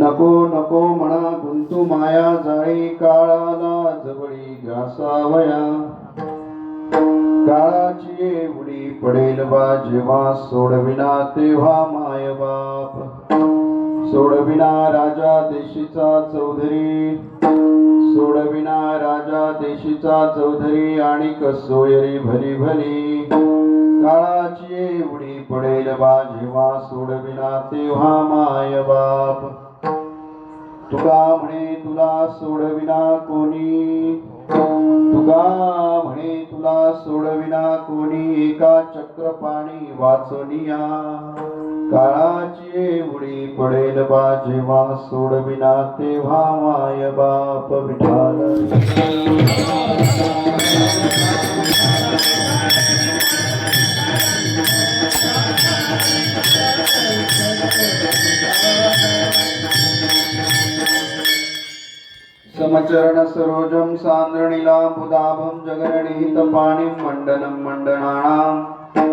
नको नको म्हणा गुंतू माया जाळी, काळाला जवळी ग्रासावया. काळाची एवढी पडेल बा जेव्हा, सोडविना तेव्हा माय बाप. सोडविना राजा देशीचा चौधरी, सोडविना राजा देशीचा चौधरी, आणि कसोयरी भली भली. काळाची एवढी पडेल बा जेव्हा, सोडविना तेव्हा माय बाप. तुका म्हणे तुला सोडविना कोणी, तुका म्हणे तुला सोडविना कोणी, एका चक्रपाणी वाचनिया. काळाची एवढी पडेल बा जेव्हा, सोडविना तेव्हा माय बाप. विठाल समचरण सरोजम सांद्रणीलांबुदाभं जगरणीत पाणिं मंडनं मंडनानां.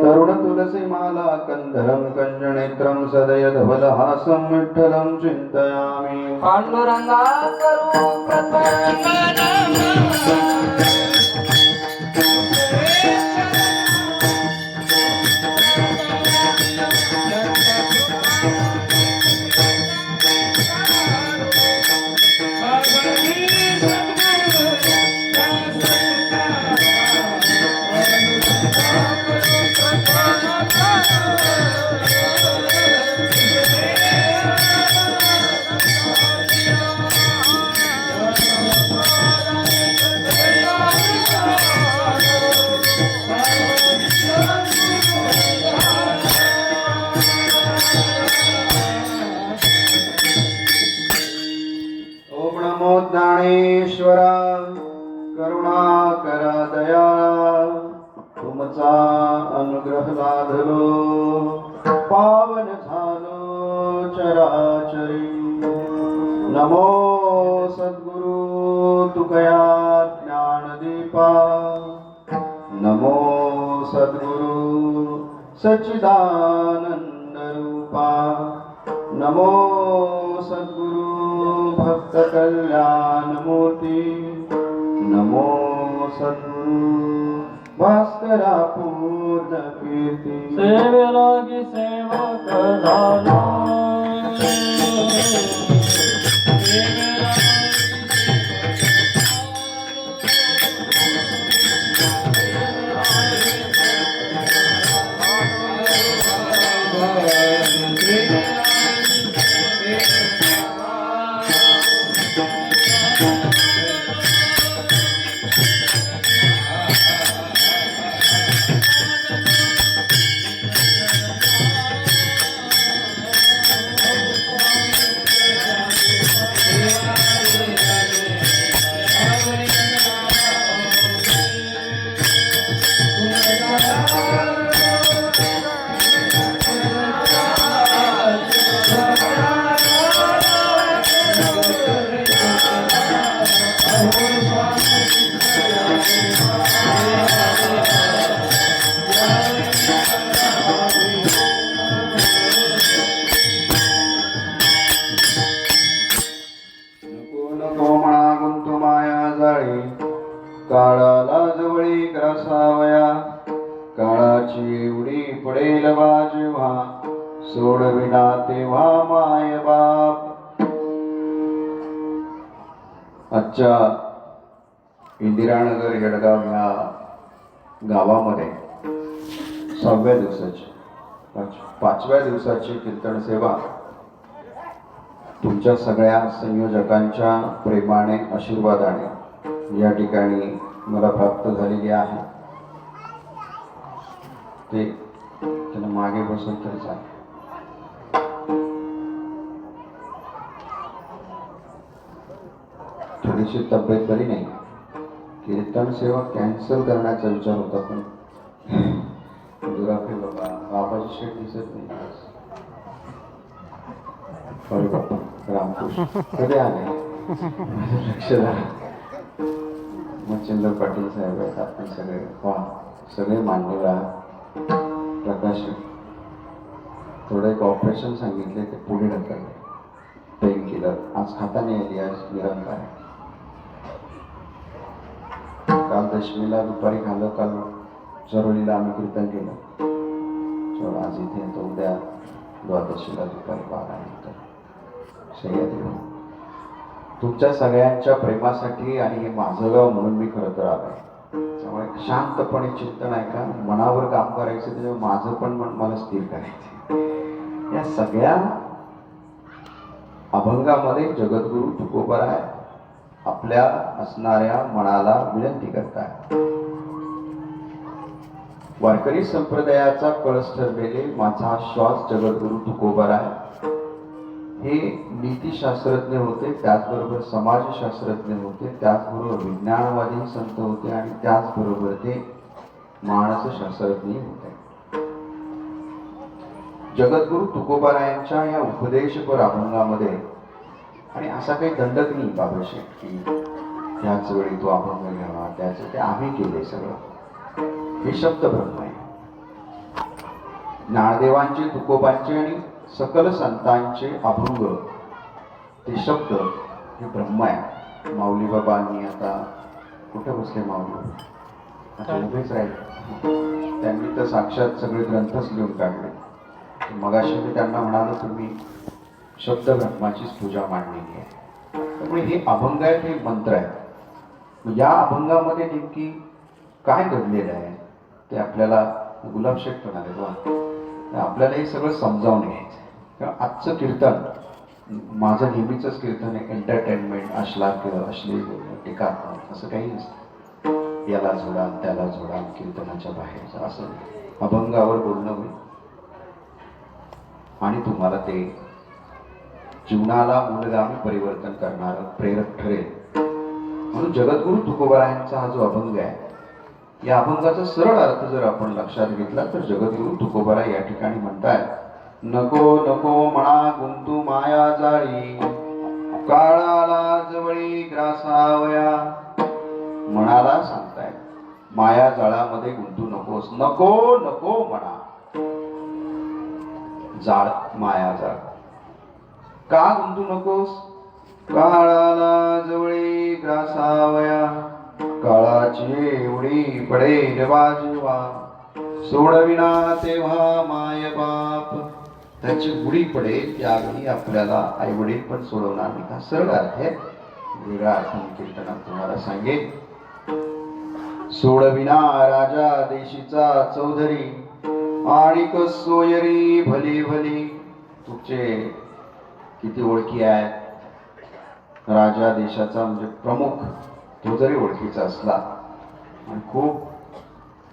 तरुण तुलसी माला कंधरं कंजनेत्रं सदय धवलहासं विठ्ठलं चिंतयामि. पांडुरंगा करू ज्ञानेश्वरा करुणा करा दयाळा. तुमचा अनुग्रह लाधलो, पावन झालो चराचरी. नमो सद्गुरु तुकया ज्ञानदीपा, नमो सद्गुरु सच्चिदानंद रूपा. नमो सद्गुरु भक्त कल्याण मूर्ती. नमो सद्गुरु भास्करा पूर्ण कीर्ती. सेवेलागी सेवक झालो, काळाला जवळी ग्रासावया. काळाची एवढी पडेल बा जेव्हा, सोडविना तेव्हा माय बाप. आजच्या इंदिरानगर येडगाव या गावामध्ये 6व्या दिवसाची 5व्या दिवसाची कीर्तन सेवा तुमच्या सगळ्या संयोजकांच्या प्रेमाने आशीर्वादाने या ठिकाणी मला प्राप्त झालेली आहे. ते त्यांना मागे बसून तरी चालेल. थोडीशी तब्येत बरी नाही, कीर्तन सेवा कॅन्सल करण्याचा विचार होता, पण दुराफे बाबाची शेट दिसत नाही. अरे बाबा रामकृष्ण कधी आले लक्ष द्या. मच्छिंद्र पाटील साहेब आहेत, आपण सगळे वा सगळे मान्यवर आहात. प्रकाश थोडं एक ऑपरेशन सांगितले, ते पुढे ढकलले. थँक्यू. केलं. आज खाता नाही आली, आज निरंकार आहे. काल दशमीला दुपारी खाल्लं, काल चरोलीला आम्ही कीर्तन केलं. आज इथे येतो, उद्या द्वादशीला दुपारी 12 नंतर सह्याद्री. तुमच्या सगळ्यांच्या प्रेमासाठी आणि हे माझं गाव म्हणून मी खरं तर आलोय. त्यामुळे शांतपणे चिंतन आहे का, मनावर काम करायचं, त्याच्यामुळे माझं पण मन मला स्थिर करायचं. या सगळ्या अभंगामध्ये जगद्गुरु तुकोबाराय आपल्या असणाऱ्या मनाला विनंती करतात. वारकरी संप्रदायाचा कळस ठरलेले माझा श्वास जगद्गुरु तुकोबाराय हे नीतिशास्त्रज्ञ होते, त्याचबरोबर समाजशास्त्रज्ञ होते, त्याचबरोबर विज्ञानवादी संत होते आणि त्याचबरोबर ते मानसशास्त्रज्ञ होते. जगद्गुरु तुकोबारायांच्या या उपदेशपर अभंगामध्ये, आणि असा काही दंडक नाही बाबाशेठ की त्याच वेळी तो अभंग घ्यावा, त्याचं ते आम्ही केले सगळं. हे शब्द ब्रह्म आहे. ज्ञानदेवांचे, तुकोबांचे आणि सकल संतांचे अभंग, ते शब्द हे ब्रह्म आहे. माऊली बाबांनी आता कुठे बसले, माऊली आता उभेच राहिले. त्यांनी तर साक्षात सगळे ग्रंथच लिहून काढले. मगाशी मी त्यांना म्हणालो, तुम्ही शब्द ब्रह्माचीच पूजा मांडलेली आहे. त्यामुळे हे अभंग आहे, हे मंत्र आहे. या अभंगामध्ये नेमकी काय घडलेलं आहे ते आपल्याला गुलाबशेठ म्हणाले, बा आपल्याला हे सगळं समजावून घ्यायचं. कारण आजचं कीर्तन माझं नेहमीचंच कीर्तन आहे, एंटरटेनमेंट, अश्लाघ्य, अश्लील, टीका असं काही नसतं. याला झोडा त्याला झोडा, कीर्तनाच्या बाहेरचं असं अभंगावर बोलणं होईल आणि तुम्हाला ते जीवनाला मूलगामी परिवर्तन करणारं प्रेरक ठरेल. म्हणून जगद्गुरु तुकोबारायांचा हा जो अभंग आहे, या अभंगाचा सरळ अर्थ जर आपण लक्षात घेतला तर जगद्गुरु तुकोबाराय या ठिकाणी म्हणतात, नको नको म्हणा गुंतू माया जाळी, काळाला जवळी ग्रासावया. मनाला सांगताय माया जाळामध्ये गुंतू नकोस, नको नको म्हणा. जाळ, माया जाळ, का गुंतू नकोस? काळाला जवळी ग्रासावया, काळाची एवढी पडेल बाजूवा, सोडविना तेव्हा माय बाप. त्याची उडी पडेल त्यावेळी आपल्याला आई वडील पण सोडवणार नाही. हा सरळ अर्थ आहे. वेगळा अर्थ कीर्तनात तुम्हाला सांगेल. सोडविना राजा देशीचा चौधरी, आणि सोयरी भली भली. तुमचे किती ओळखी आहेत, राजा देशाचा म्हणजे प्रमुख, तो जरी ओळखीचा असला आणि खूप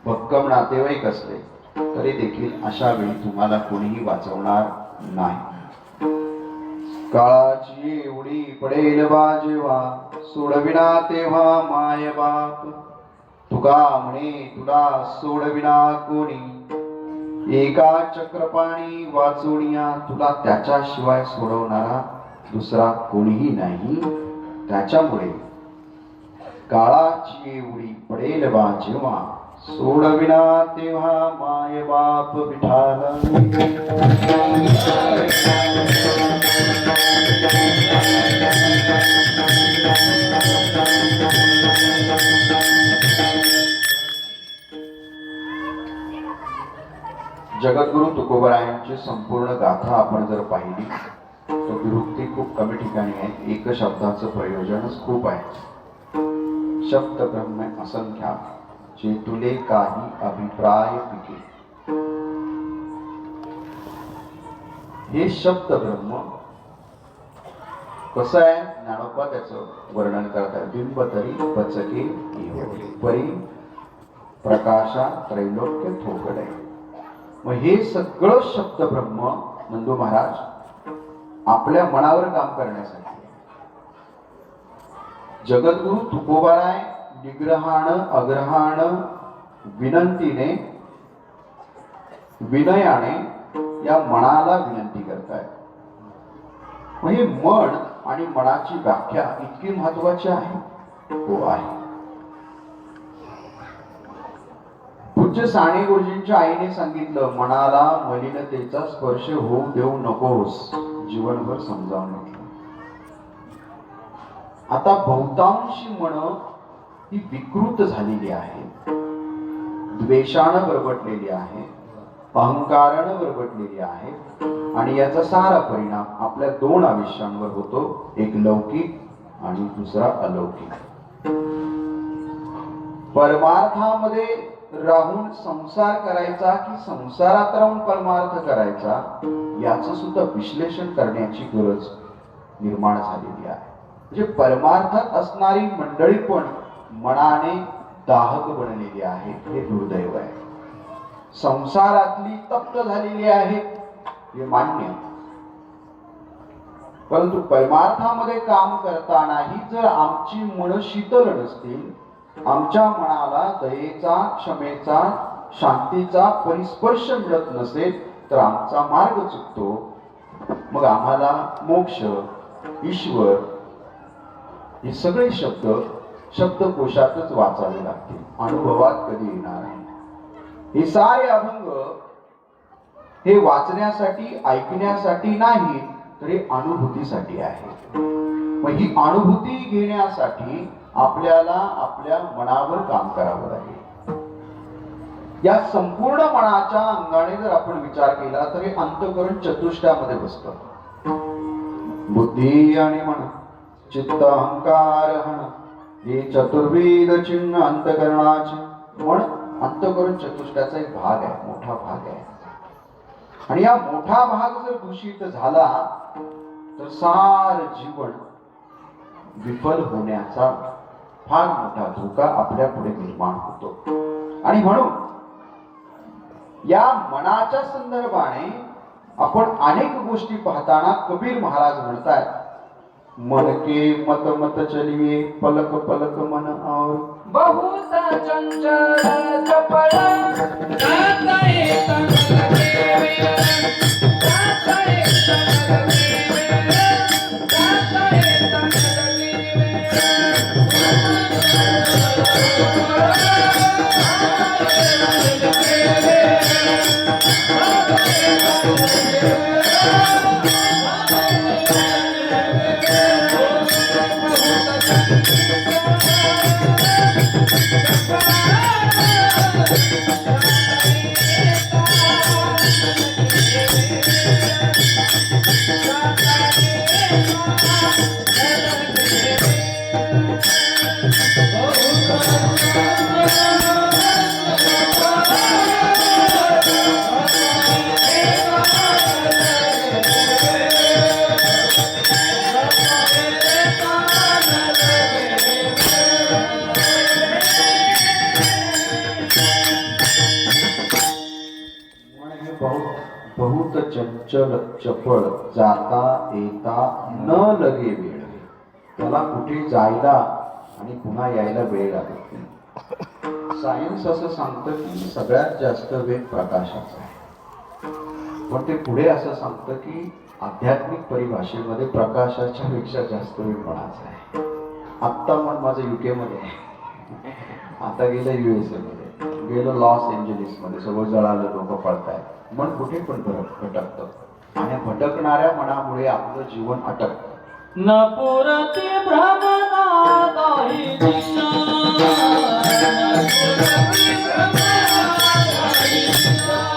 भक्कम नातेवाईक असले तरी देखील अशा वेळी तुम्हाला कोणीही वाचवणार नाही. काळाची एवढी पडेल बाजेवा, सोडविना तेव्हा माय बाप. तुका म्हणे तुला सोडविना कोणी, एका चक्रपाणी वाचवणिया. तुला त्याच्याशिवाय सोडवणारा दुसरा कोणीही नाही. त्याच्यामुळे काळाची एवढी पडेल बा जेव्हा, सोडविना तेव्हा माय बाप विठाला. जगद्गुरु तुकोबारायांची संपूर्ण गाथा आपण जर पाहिली तर विरुक्ती खूप कमी ठिकाणी आहे. एक शब्दाचं प्रयोजनच खूप आहे. शब्द ब्रह्म असंख्या, चेतुले काही अभिप्राय पिके. हे शब्द ब्रह्म कसं आहे, ज्ञानोबा त्याचं वर्णन करतात. बिंब तरी बचके परी प्रकाशा त्रैलोक्य थोकडे. मग हे सगळं शब्द ब्रह्म नंदू महाराज आपल्या मनावर काम करण्यासाठी. जगद्गुरु तुकोबाराय निग्रहाण अग्रहाण विनंतीने विनयाने या मनाला विनंती करतायत. मग हे मन आणि मनाची व्याख्या इतकी महत्वाची आहे. हो आहे. पूज्य साने गुरुजींच्या आईने सांगितलं, मनाला मलिनतेचा स्पर्श होऊ देऊ नकोस. जीवनभर समजावून घेतलं. आता बहुतांशी मन ही विकृत झालेली आहे, द्वेषानं बरबटलेली आहे, अहंकारानं बरबटलेली आहे आणि याचा सारा परिणाम आपल्या दोन आयुष्यांवर होतो, एक लौकिक आणि दुसरा अलौकिक. परमार्थामध्ये राहून संसार करायचा की संसारात राहून परमार्थ करायचा याचं सुद्धा विश्लेषण करण्याची गरज निर्माण झालेली आहे. म्हणजे परमार्थात असणारी मंडळी पण मनाने दाहक बनलेली आहे, हे दुर्दैव आहे. संसारातली तप्त झालेली आहे, हे मान्य. परंतु परमार्थामध्ये काम करतानाही जर आमची मन शीतल नसतील, आमच्या मनाला दयेचा, क्षमेचा, शांतीचा परिस्पर्श मिळत नसेल तर आमचा मार्ग चुकतो. मग आम्हाला मोक्ष, ईश्वर हे सगळे शब्द शब्दकोशातच वाचावे लागतील, अनुभवात कधी येणार नाही. हे सारे अभंग हे वाचण्यासाठी, ऐकण्यासाठी नाही तर हे अनुभूतीसाठी आहे. मग ही अनुभूती घेण्यासाठी आपल्याला आपल्या मनावर काम करावं लागेल. या संपूर्ण मनाच्या अंगाने जर आपण विचार केला तर हे अंतःकरण चतुष्टयामध्ये बसतं. बुद्धी आणि मन, चित्त, अहंकार, हे चतुर्विध चिन्ह अंतःकरणाचे. मन अंतःकरण चतुष्टयाचा एक भाग आहे, मोठा भाग आहे. आणि या मोठा भाग जर दूषित झाला तर सार जीवन विफल होण्याचा फार मोठा धोका आपल्या पुढे निर्माण होतो. आणि म्हणून या मनाच्या संदर्भाने आपण अनेक गोष्टी पाहताना कबीर महाराज म्हणतात, मन के मत मत चलिए, पलक पलक मन और बहुत चंचल चपळ जाता येत नगे, जाता येत नगे, जाता येत नगे. बहुत चंचल चपळ जाता येता न लगे वेळ. त्याला कुठे जायला आणि पुन्हा यायला वेळ लागतो. सायन्स असं सांगतं की सगळ्यात जास्त वेग प्रकाशाचा आहे, पण ते पुढे असं सांगतं की आध्यात्मिक परिभाषेमध्ये प्रकाशाच्या पेक्षा जास्त वेग मनाचा आहे. आत्ता मन माझं UK मध्ये आहे, आता गेलं USA मध्ये, गेलं लॉस एंजलिस मध्ये, सगळं जळालं, लोक पळतायत. मन कुठे पण भटकतं आणि भटकणाऱ्या मनामुळे आपलं जीवन अटकतं. न पुरती भ्रमनादायी दिशा, न पुरती भ्रमनादायी दिशा,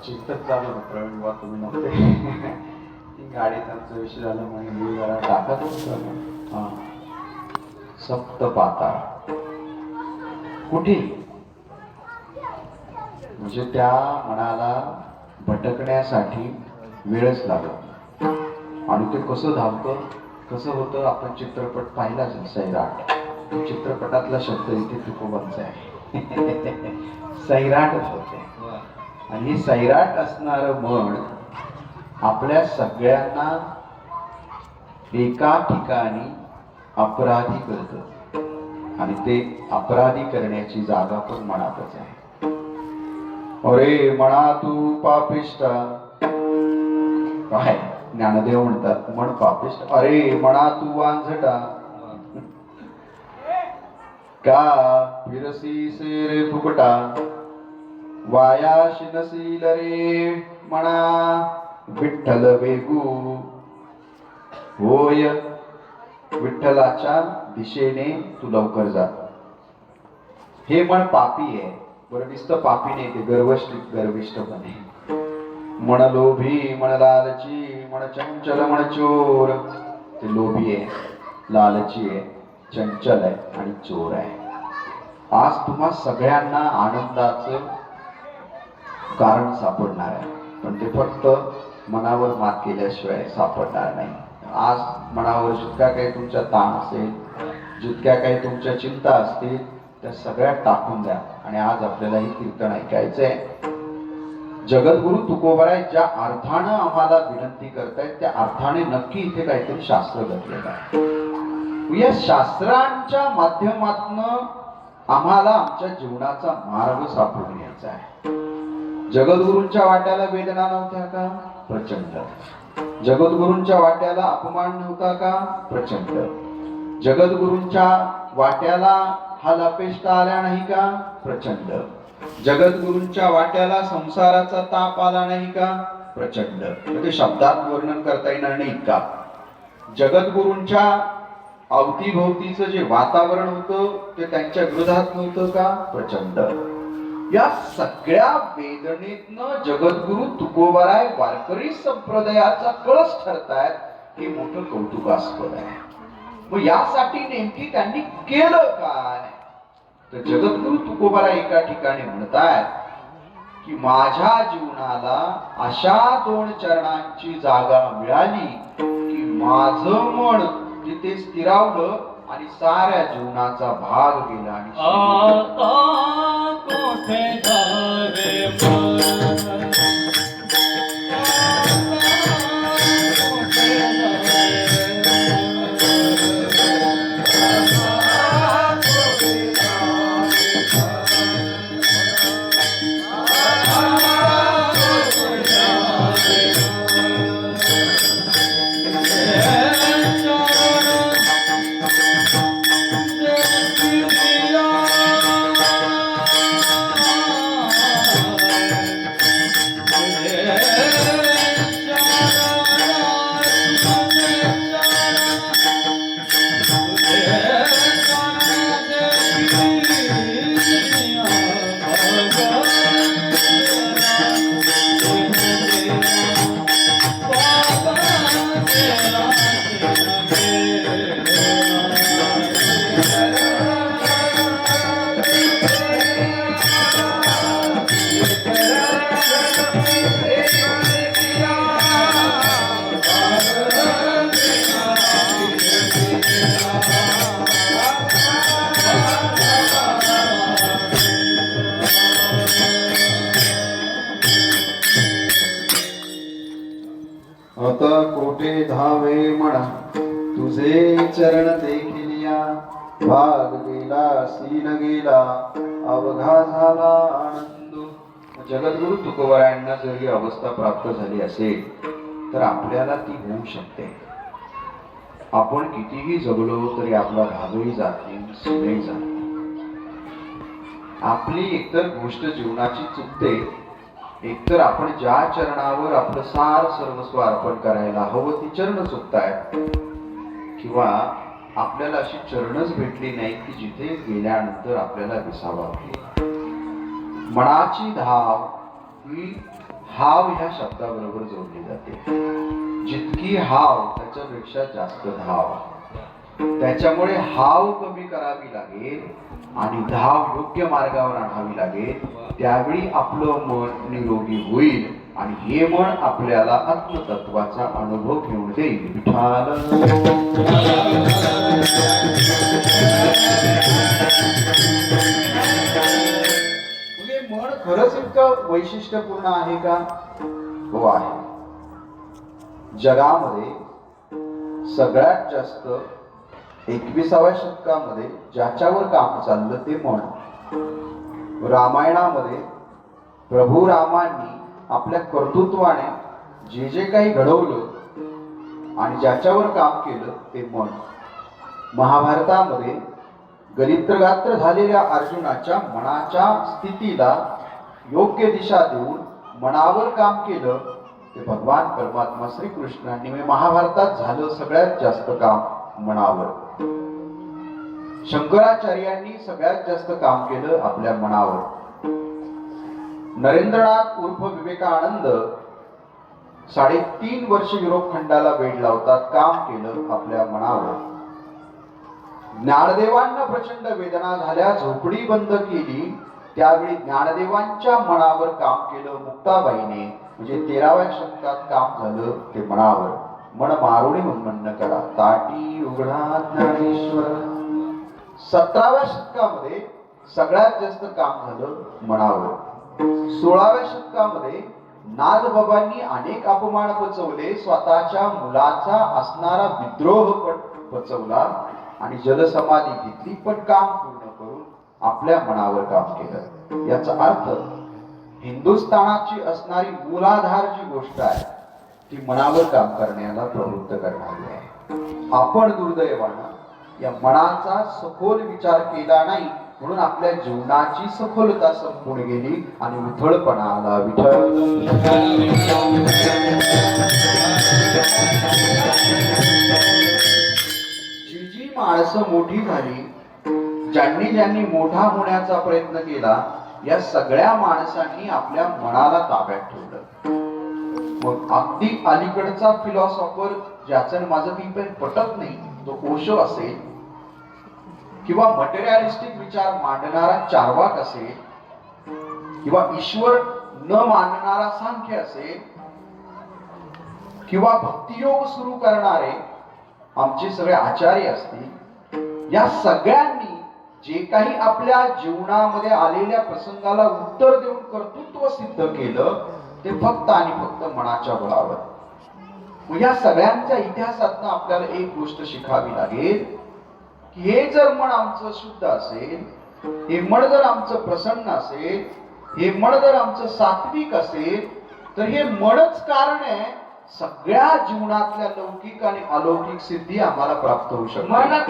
चिंतत चालू प्रवीण बा, तुम्ही नव्हते ती गाडी त्यांचा विषय झाला म्हणून मी जरा टाकत होतो. हा, सप्त पाताळ कुठे? म्हणजे त्या मनाला भटकण्यासाठी वेळच लागत नाही. आणि ते कसं धावतं, कसं होतं, आपण चित्रपट पाहिलाच आहे सैराट. चित्रपटातला शब्द इथे तुकोबांचा आहे. सैराटच होते. आणि हे सैराट असणारं मन आपल्या सगळ्यांना एका ठिकाणी अपराधी करतं. आणि ते अपराधी करण्याची जागा पण मनातच आहे. अरे म्हणा तू पापिष्ट, काय ज्ञानदेव म्हणतात, मन पापिष्ट. अरे म्हणा तू वांझटा, का फिरसी से रे फुकटा, वायाशी नसील रे म्हणा विठ्ठल वेगू. होय, विठ्ठलाच्या दिशेने तू लवकर जा. हे मन पापी आहे. बरं नुसतं पापी नाही, ते गर्विष्ठ पण आहे. मन लोभी, मन लालची, मन चंचल, मन चोर. ते लोभी आहे, लालची आहे, चंचल आहे आणि चोर आहे. आज तुम्हा सगळ्यांना आनंदाचं कारण सापडणार आहे, पण ते फक्त मनावर मात केल्याशिवाय सापडणार नाही. आज मनावर जितका काही तुमचा ताण असेल, जितक्या काही तुमच्या चिंता असतील, त्या सगळ्या टाकून द्या. आणि आज आपल्याला ही कीर्तन ऐकायचंय. जगद्गुरु तुकोबाराय ज्या अर्थानं आम्हाला विनंती करतायत, त्या अर्थाने नक्की इथे काहीतरी शास्त्र घडलेलं आहे. या शास्त्रांच्या माध्यमातून आम्हाला आमच्या जीवनाचा मार्ग सापडून घ्यायचा आहे. जगद्गुरूंच्या वाट्याला वेदना नव्हत्या का? प्रचंड. जगद्गुरूंच्या वाट्याला अपमान नव्हता का? प्रचंड. जगद्गुरूंच्या वाट्याला हाल अपेष्टा आल्या नाही का? प्रचंड. जगद्गुरूंच्या वाट्याला संसाराचा ताप आला नाही का? प्रचंड. म्हणजे शब्दात वर्णन करता येणार नाही इतका. जगद्गुरूंच्या अवतीभोवतीचं जे वातावरण होतं ते त्यांच्या विरोधात नव्हतं का? प्रचंड. या सगळ्या वेदनेतनं जगद्गुरु तुकोबाराय वारकरी संप्रदायाचा कळस ठरतायत, हे मोठं कौतुकास्पद आहे. मग यासाठी नेमकी त्यांनी केलं काय? तर जगद्गुरु तुकोबाराय एका ठिकाणी म्हणतायत की माझ्या जीवनाला अशा दोन चरणांची जागा मिळाली की माझं मन तिथे स्थिरावलं आणि साऱ्या जीवनाचा भाग गेला. आणि आता कोठे जावे मन, आता कोठे धावे म्हणा तुझे चरण देखिलिया, भाग गेला सीन गेला अवघा झाला आनंद. जगद्गुरु तुकोबारायांना जर ही अवस्था प्राप्त झाली असेल तर आपल्याला ती होऊ शकते. आपण कितीही जगलो तरी आपला भागही जात नाही, सीनही जात नाही. आपली एकतर गोष्ट जीवनाची चुकते, एकतर आपण ज्या चरणावर आपलं सार सर्वस्व अर्पण करायला हवं ती चरण चुकतायत, किंवा आपल्याला अशी चरणच भेटली नाही की जिथे गेल्यानंतर आपल्याला विसावा वाटेल. मनाची धाव ही हाव ह्या शब्दाबरोबर जोडली जाते. जितकी हाव त्याच्यापेक्षा जास्त धाव. त्याच्यामुळे हाव कमी करावी लागेल आणि धाव योग्य मार्गावर आणावी लागेल. त्यावेळी आपलं मन निरोगी होईल आणि हे मन आपल्याला आत्मतत्वाचा अनुभव घेऊन देईल. विठाल म्हणजे मन खरंच इतकं वैशिष्ट्यपूर्ण आहे का? हो आहे. जगामध्ये सगळ्यात जास्त 21व्या शतकामध्ये ज्याच्यावर काम चाललं ते मन. रामायणामध्ये प्रभू रामांनी आपल्या कर्तृत्वाने जे जे काही घडवलं आणि ज्याच्यावर काम केलं ते मन. महाभारतामध्ये गलित्रगात्र झालेल्या अर्जुनाच्या मनाच्या स्थितीला योग्य दिशा देऊन मनावर काम केलं ते भगवान परमात्मा श्रीकृष्णांनी. महाभारतात झालं सगळ्यात जास्त काम मनावर. शंकराचार्यांनी सगळ्यात जास्त काम केलं आपल्या मनावर. नरेंद्रनाथ उर्फ विवेकानंद 3.5 वर्ष युरोप खंडाला वेढ लावतात, काम केलं आपल्या मनावर. ज्ञानदेवांना प्रचंड वेदना झाल्या, झोपडी बंद केली, त्यावेळी ज्ञानदेवांच्या मनावर काम केलं मुक्ताबाईने. म्हणजे 13व्या शतकात काम झालं ते मनावर. मन मारुणी म्हणणं करा ताटी उघडा ज्ञानेश्वर. 17व्या शतकामध्ये सगळ्यात जास्त काम झालं मनावर. 16व्या शतकामध्ये नागबाबांनी अनेक अपमान पचवले, स्वतःच्या मुलाचा असणारा विद्रोह पचवला आणि जलसमाधी घेतली, पण काम पूर्ण करून आपल्या मनावर काम केलं. याचा अर्थ हिंदुस्थानाची असणारी मूलाधार जी गोष्ट आहे ती मनावर काम करण्याला प्रवृत्त करणारी आहे. आपण दुर्दैवानं या मनाचा सखोल विचार केला नाही, म्हणून आपल्या जीवनाची सखोलता संपून गेली आणि उथळपणा आला. विठ्ठल जी जी माणसं मोठी झाली, ज्यांनी ज्यांनी मोठा होण्याचा प्रयत्न केला, या सगळ्या माणसांनी आपल्या मनाला ताब्यात ठेवलं. मग अगदी अलीकडचा फिलॉसॉफर ज्याचं माझं मी पटत नाही तो ओशो असेल, किंवा मटेरियलिस्टिक विचार मांडणारा चार्वाक असेल, किंवा ईश्वर न मानणारा सांख्य असेल, किंवा भक्तियोग सुरू करणारे आमचे सगळे आचार्य असतील, या सगळ्यांनी जे काही आपल्या जीवनामध्ये आलेल्या प्रसंगाला उत्तर देऊन कर्तृत्व सिद्ध केलं ते फक्त आणि फक्त मनाच्या बळावर. या सगळ्यांच्या इतिहासातनं आपल्याला एक गोष्ट शिकावी लागेल की हे जर मन आमचं शुद्ध असेल, हे मन जर आमचं प्रसन्न असेल, हे मन जर आमचं सात्विक असेल, तर हे मनच कारण आहे सगळ्या जीवनातल्या लौकिक आणि अलौकिक सिद्धी आम्हाला प्राप्त होऊ शकते. मन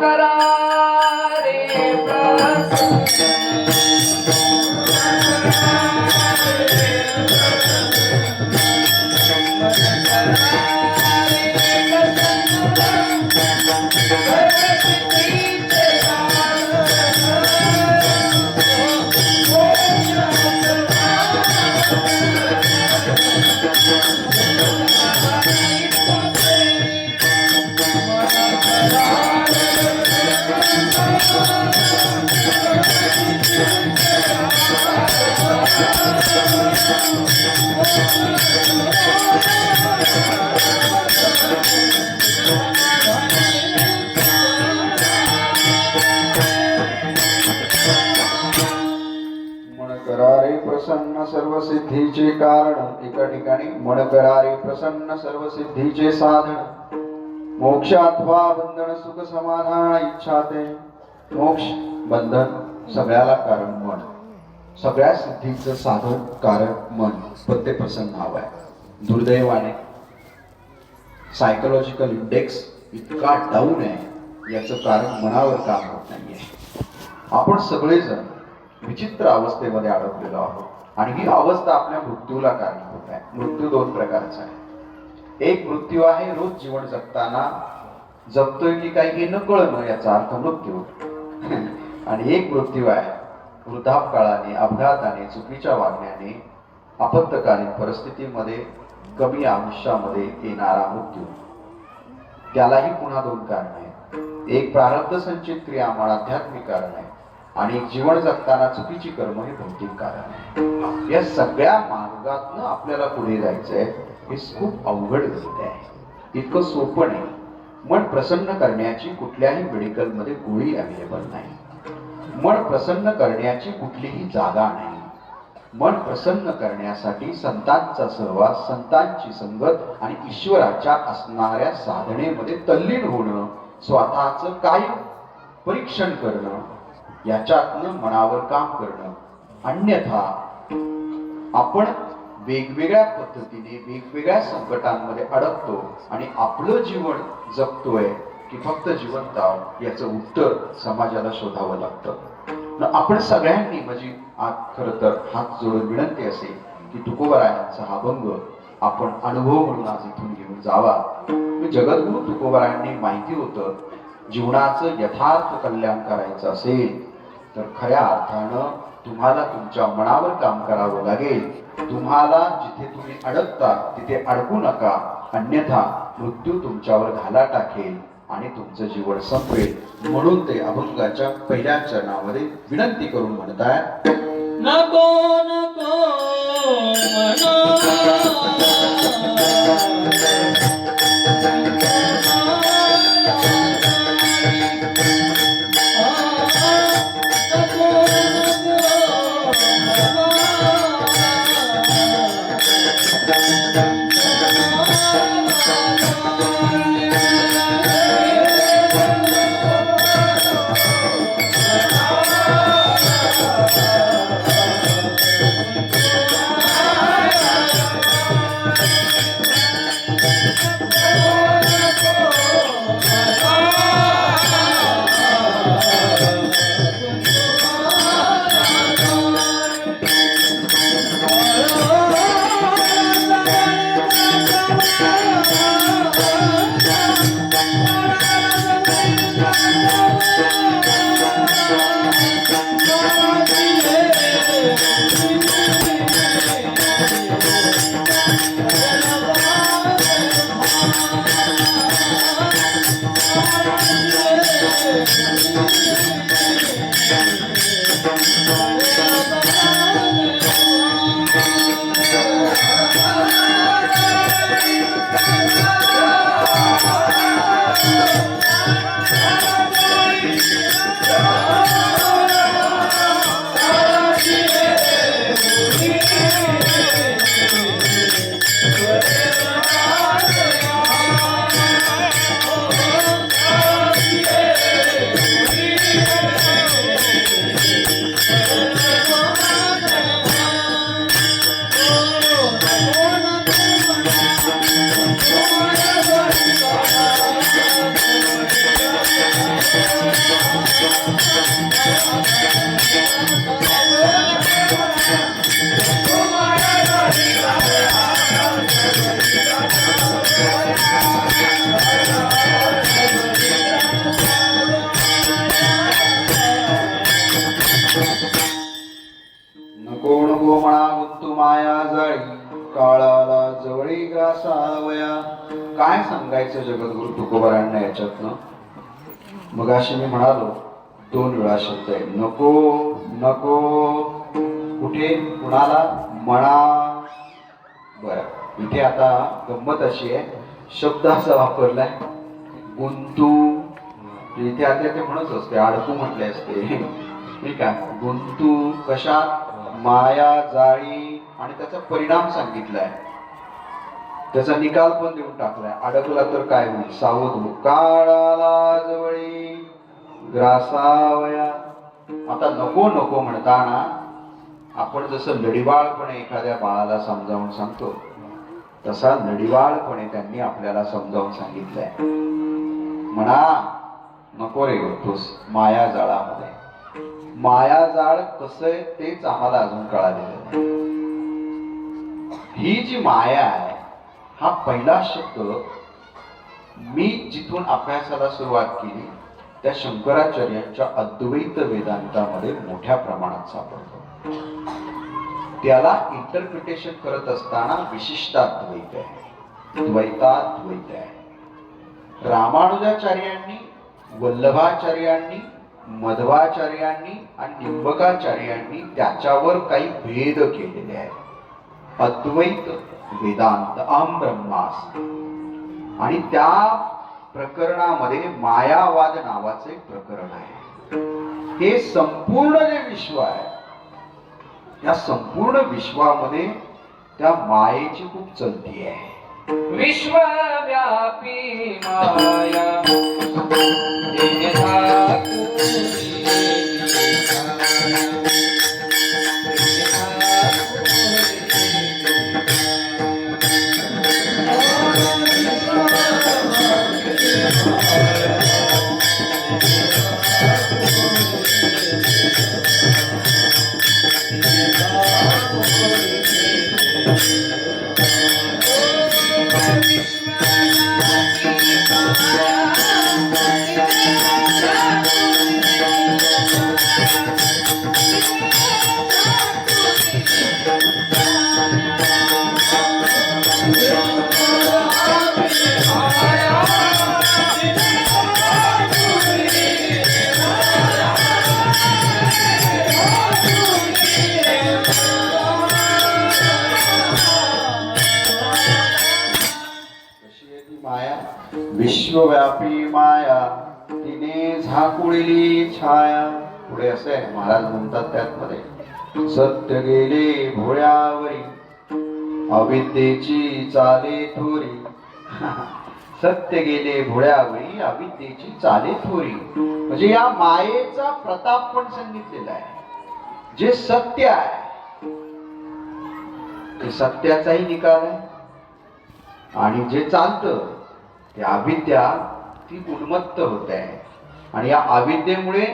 करा रे प्रसन्न सर्व सिद्धीचे कारण. एका ठिकाणी मन करा रे प्रसन्न सर्व सिद्धीचे साधन. मोक्ष अथवा बंधन सुख समाधान इच्छा ते. मोक्ष बंधन सगळ्याला कारण मन, सगळ्या सिद्धीचं साधन कारण मन, पण ते प्रसन्न हवं आहे. दुर्दैवाने सायकोलॉजिकल इंडेक्स इतका डाऊन आहे, याचं कारण मनावर काम होत नाहीये. आपण सगळेजण विचित्र अवस्थेमध्ये अडकलेलो आहोत आणि ही अवस्था आपल्या मृत्यूला कारणीभूत आहे. मृत्यू 2 प्रकारचा आहे. एक मृत्यू आहे रोज जीवन जगताना जगतोय की काही हे न कळणं, याचा अर्थ मृत्यू. आणि एक मृत्यू आहे वृद्धापकाळाने, अपघाताने, चुकीच्या वागण्याने, आपत्कालीन परिस्थितीमध्ये कमी आयुष्यामध्ये येणारा मृत्यू. त्यालाही पुन्हा 2 कारण आहेत. एक प्रारब्ध संचित क्रिया मन आध्यात्मिक कारण आहे आणि एक जीवन जगताना चुकीची कर्म हे भौतिक कारण आहे. या सगळ्या मार्गातनं आपल्याला पुढे जायचंय. हे खूप अवघड गणित आहे, इतकं सोपं नाही. मन प्रसन्न करण्याची कुठल्याही मेडिकलमध्ये गोळी अवेलेबल नाही. मन प्रसन्न करण्याची कुठलीही जागा नाही. मन प्रसन्न करण्यासाठी संतांचा सहवास, संतांची संगत आणि ईश्वराच्या असणाऱ्या साधनेमध्ये तल्लीन होणं, स्वतःचं कायम परीक्षण करणं, याच्यातनं मनावर काम करणं. अन्यथा आपण वेगवेगळ्या पद्धतीने वेगवेगळ्या संकटांमध्ये अडकतो आणि आपलं जीवन जगतोय की फक्त जिवंत आहोत याचं उत्तर समाजाला शोधावं लागतं. आपण सगळ्यांनी म्हणजे आज खरं तर हात जोडून विनंती असेल की तुकोबरायांचा हा भंग आपण अनुभव म्हणून आज इथून घेऊन जावा. जगद्गुरु तुकोबरायांनी माहिती होतं, जीवनाचं यथार्थ कल्याण करायचं असेल तर खऱ्या अर्थानं तुम्हाला तुमच्या मनावर काम करावं लागेल. तुम्हाला जिथे तुम्ही अडकता तिथे अडकू नका, अन्यथा मृत्यू तुमच्यावर घाला टाकेल आणि तुमचं जीवन संपेल. म्हणून ते अभंगाच्या पहिल्या चरणामध्ये विनंती करून म्हणतायत, नको नको काय सांगायचं जगद्गुरु तुकोबारायांना याच्यातनं. मगाशी मी म्हणालो 2 वेळा शब्द आहे, नको नको. कुठे कुणाला म्हणा. बरं, इथे आता गंमत अशी आहे, शब्द असा वापरलाय गुंतू. इथे आता ते म्हणत असते अडकू म्हटले असते, ठीक आहे. गुंतू कशात? माया जाळी. आणि त्याचा परिणाम सांगितलाय, त्याचा निकाल पण देऊन टाकलाय. अडकला तर काय होईल? सावध हो. काळाला जवळी ग्रासावया. आता नको नको म्हणताना आपण जसं लढीवाळपणे एखाद्या बाळाला समजावून सांगतो, तसा लढीवाळपणे त्यांनी आपल्याला समजावून सांगितलंय. म्हणा नको रे होतोस माया जाळामध्ये. माया जाळ कसं आहे तेच आम्हाला अजून कळालेलं नाही. ही जी माया आहे, हा पहिला शब्द मी जिथून अभ्यासाला सुरुवात केली त्या शंकराचार्यांच्या अद्वैत वेदांतामध्ये मोठ्या प्रमाणात सापडतो. त्याला इंटरप्रिटेशन करत असताना विशिष्टाद्वैत आहे, द्वैताद्वैत आहे. रामानुजाचार्यांनी वल्लभाचार्यांनी, मध्वाचार्यांनी आणि निंबकाचार्यांनी त्याच्यावर काही भेद केलेले आहेत. अद्वैत वेदांत अहम ब्रह्मास्मी, आणि त्या प्रकरणामध्ये मायावाद नावाचे एक प्रकरण आहे. हे संपूर्ण जे विश्व आहे, या संपूर्ण विश्वामध्ये त्या मायेची खूप चलती आहे. विश्वव्यापी माया तेने विश्वव्यापी माया तिने झाकुळली छाया. पुढे असे महाराज म्हणतात त्यामध्ये, सत्य गेले भोळ्यावरी अविद्येची चाले थोरी. सत्य गेले भोळ्यावरी अविद्येची चाले थोरी, म्हणजे या मायेचा प्रताप पण सांगितलेला आहे. जे सत्य आहे ते सत्याचाही निकाल आहे, आणि जे चालतं ते अविद्या ती उन्मत्त होत आहे. आणि या अविद्येमुळे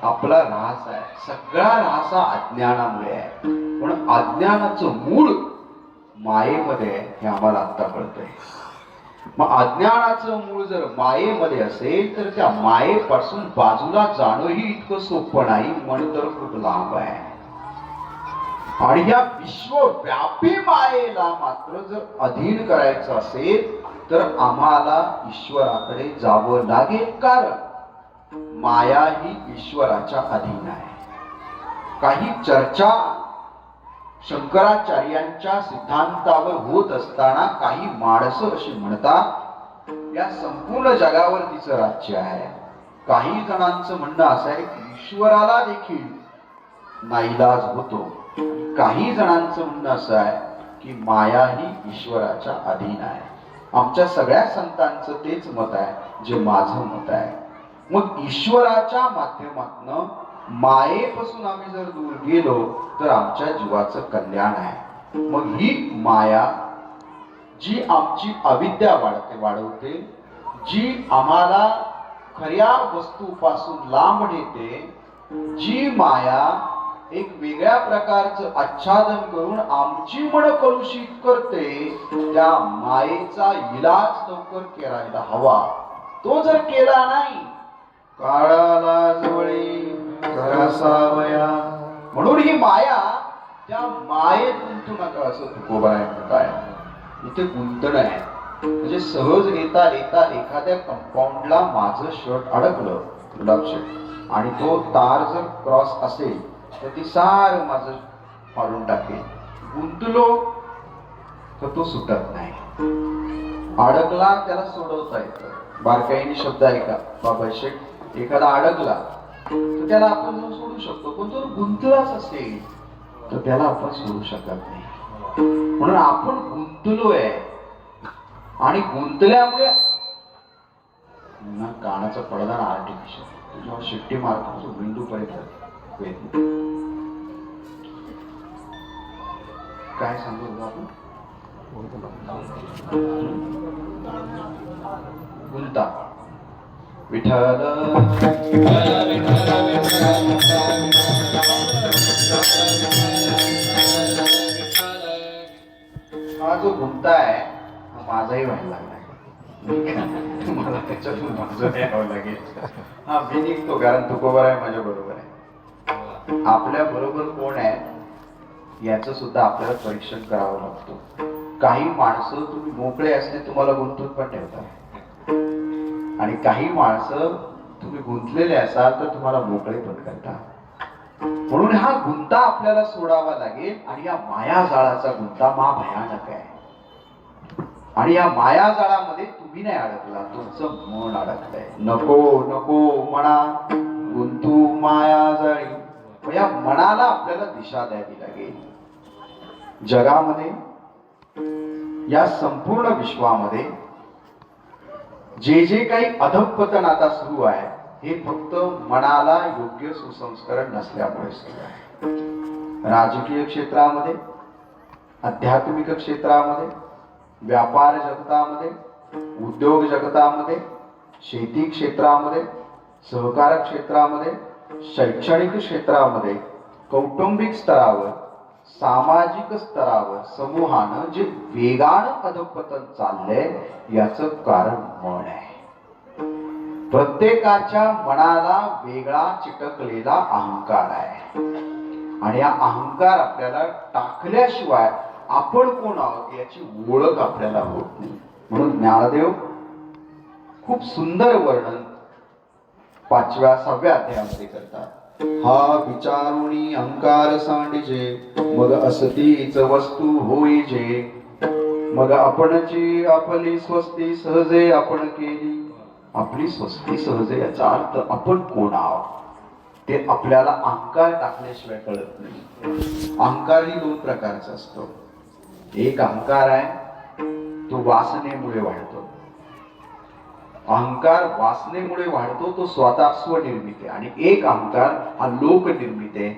आपला ऱ्हास आहे. सगळा ऱ्हास हा अज्ञानामुळे आहे. पण अज्ञानाचं मूळ मायेमध्ये आहे, हे आम्हाला आता कळतंय. मग अज्ञानाचं मूळ जर मायेमध्ये असेल तर त्या मायेपासून बाजूला जाणंही इतकं सोपं नाही, मन तर खूप लांब आहे. आणि या विश्वव्यापी मायेला मात्र जर अधीन करायचं असेल तर आम्हाला ईश्वराकडे जावं लागेल, कारण माया ही ईश्वराच्या अधीन आहे. काही चर्चा शंकराचार्यांच्या सिद्धांतावर होत असताना काही माणसं अशी म्हणतात, या संपूर्ण जगावर तिचं राज्य आहे. काही जणांचं म्हणणं असं आहे की ईश्वराला देखील नाईलाज होतो. काही जणांचं म्हणणं असं आहे की माया ही ईश्वराच्या अधीन आहे. आमच्या सगळ्या संतांचं तेच मत आहे, जे माझं मत आहे. मग ईश्वराच्या माध्यमातून मायेपासून आम्ही जर दूर गेलो तर आमच्या जीवाचं कल्याण आहे. मग ही माया जी आमची अविद्या वाढवते, जी आम्हाला खऱ्या वस्तूपासून लांब नेते, जी माया एक वेगळ्या प्रकारचं आच्छादन करून आमची मन कलुषित करते, त्या मायेचा इलाज लवकर करायला हवा. तो जर केला नाही, काळाला जवळे घरासावया. म्हणून ही माया, त्या मायेत गुंतू नका असं तुकोबाराय म्हणताय. इथे गुंतणं आहे. म्हणजे सहज येता येता एखाद्या कंपाऊंडला माझं शर्ट अडकलं, गुलाब शर्ट, आणि तो तार जर क्रॉस असेल तर ती सारं माझं फाडून टाकेल. गुंतलो तर तो सुटत नाही. अडकला त्याला सोडवता येतं. बारकाईने शब्द ऐका बाबा शेठ, एखादा अडकला तर त्याला आपण सोडू शकतो, पण जर गुंतलाच असेल तर त्याला आपण सोडू शकत नाही. म्हणून आपण गुंतलोय, आणि गुंतल्यामुळे कानाचा पडदा आर्टिफिशियल जेव्हा शिट्टी मारतो बिंदू पर्यंत काय सांगू आपण, गुंता विठ्ठल हा जो गुंता आहे हा माझाही व्हायला लागलाय. मला त्याच्यातून माझं यावं लागेल. हा मी निघतो, कारण तुकोबर आहे माझ्या बरोबर आहे. आपल्या बरोबर कोण आहे याचं सुद्धा आपल्याला परीक्षण करावं लागतं. काही माणसं तुम्ही मोकळे असले तुम्हाला गुंतून पण ठेवतात, आणि काही माणसं तुम्ही गुंतलेले असाल तर तुम्हाला मोकळे पण करता. म्हणून हा गुंता आपल्याला सोडावा लागेल. आणि या मायाजाळाचा गुंता भयानक आहे. आणि या मायाजाळामध्ये तुम्ही नाही अडकला, तुमचं मन अडकलंय. नको नको म्हणा गुंतू मायाजाळी. या मनाला आपल्याला दिशा द्यावी लागेल. जगामध्ये, या संपूर्ण विश्वामध्ये जे जे काही अधःपतन आता सुरू आहे, हे फक्त मनाला योग्य सुसंस्करण नसल्यामुळे सुरू आहे. राजकीय क्षेत्रामध्ये, आध्यात्मिक क्षेत्रामध्ये, व्यापार जगतामध्ये, उद्योग जगतामध्ये, शेती क्षेत्रामध्ये, सहकार क्षेत्रामध्ये, शैक्षणिक क्षेत्रामध्ये, कौटुंबिक स्तरावर, सामाजिक स्तरावर समूहानं जे वेगानं अधःपतन चाललंय याचं कारण मन आहे. प्रत्येकाच्या मनाला वेगळा चिटकलेला अहंकार आहे. आणि हा अहंकार आपल्याला टाकल्याशिवाय आपण कोण आहोत याची ओळख आपल्याला होत नाही. म्हणून ज्ञानदेव खूप सुंदर वर्णन 5व्या-6व्या अध्यायामध्ये करतात. हा विचारुनी अहंकार सांडिजे, मग असतीच वस्तू होईजे. मग आपणची आपली स्वस्ती सहजे आपण केली. आपली स्वस्ती सहजे याचा अर्थ आपण कोण आहोत ते आपल्याला अहंकार टाकल्याशिवाय कळत नाही. अहंकार ही 2 प्रकारचा असतो. एक अहंकार आहे तो वासनेमुळे वाढतो. अहंकार वासनेमुळे वाढतो, तो स्वतः स्वनिर्मित आहे. आणि एक अहंकार हा लोकनिर्मित आहे,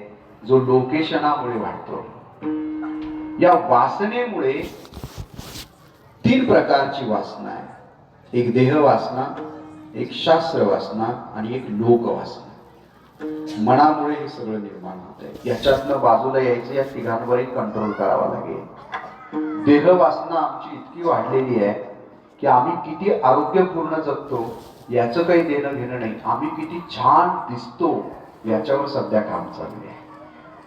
जो लोकेशनामुळे वाढतो. या वासनेमुळे 3 प्रकारची वासना आहे. एक देह वासना, एक शास्त्र वासना आणि एक लोक वासना. मनामुळे हे सगळं निर्माण होत आहे. याच्यातनं बाजूला यायचं, या तिघांवरही कंट्रोल करावा लागेल. देह वासना आमची इतकी वाढलेली आहे की आम्ही किती आरोग्यपूर्ण जगतो याचं काही देणं घेणं नाही. आम्ही किती छान दिसतो याच्यावर सध्या काम चालू आहे.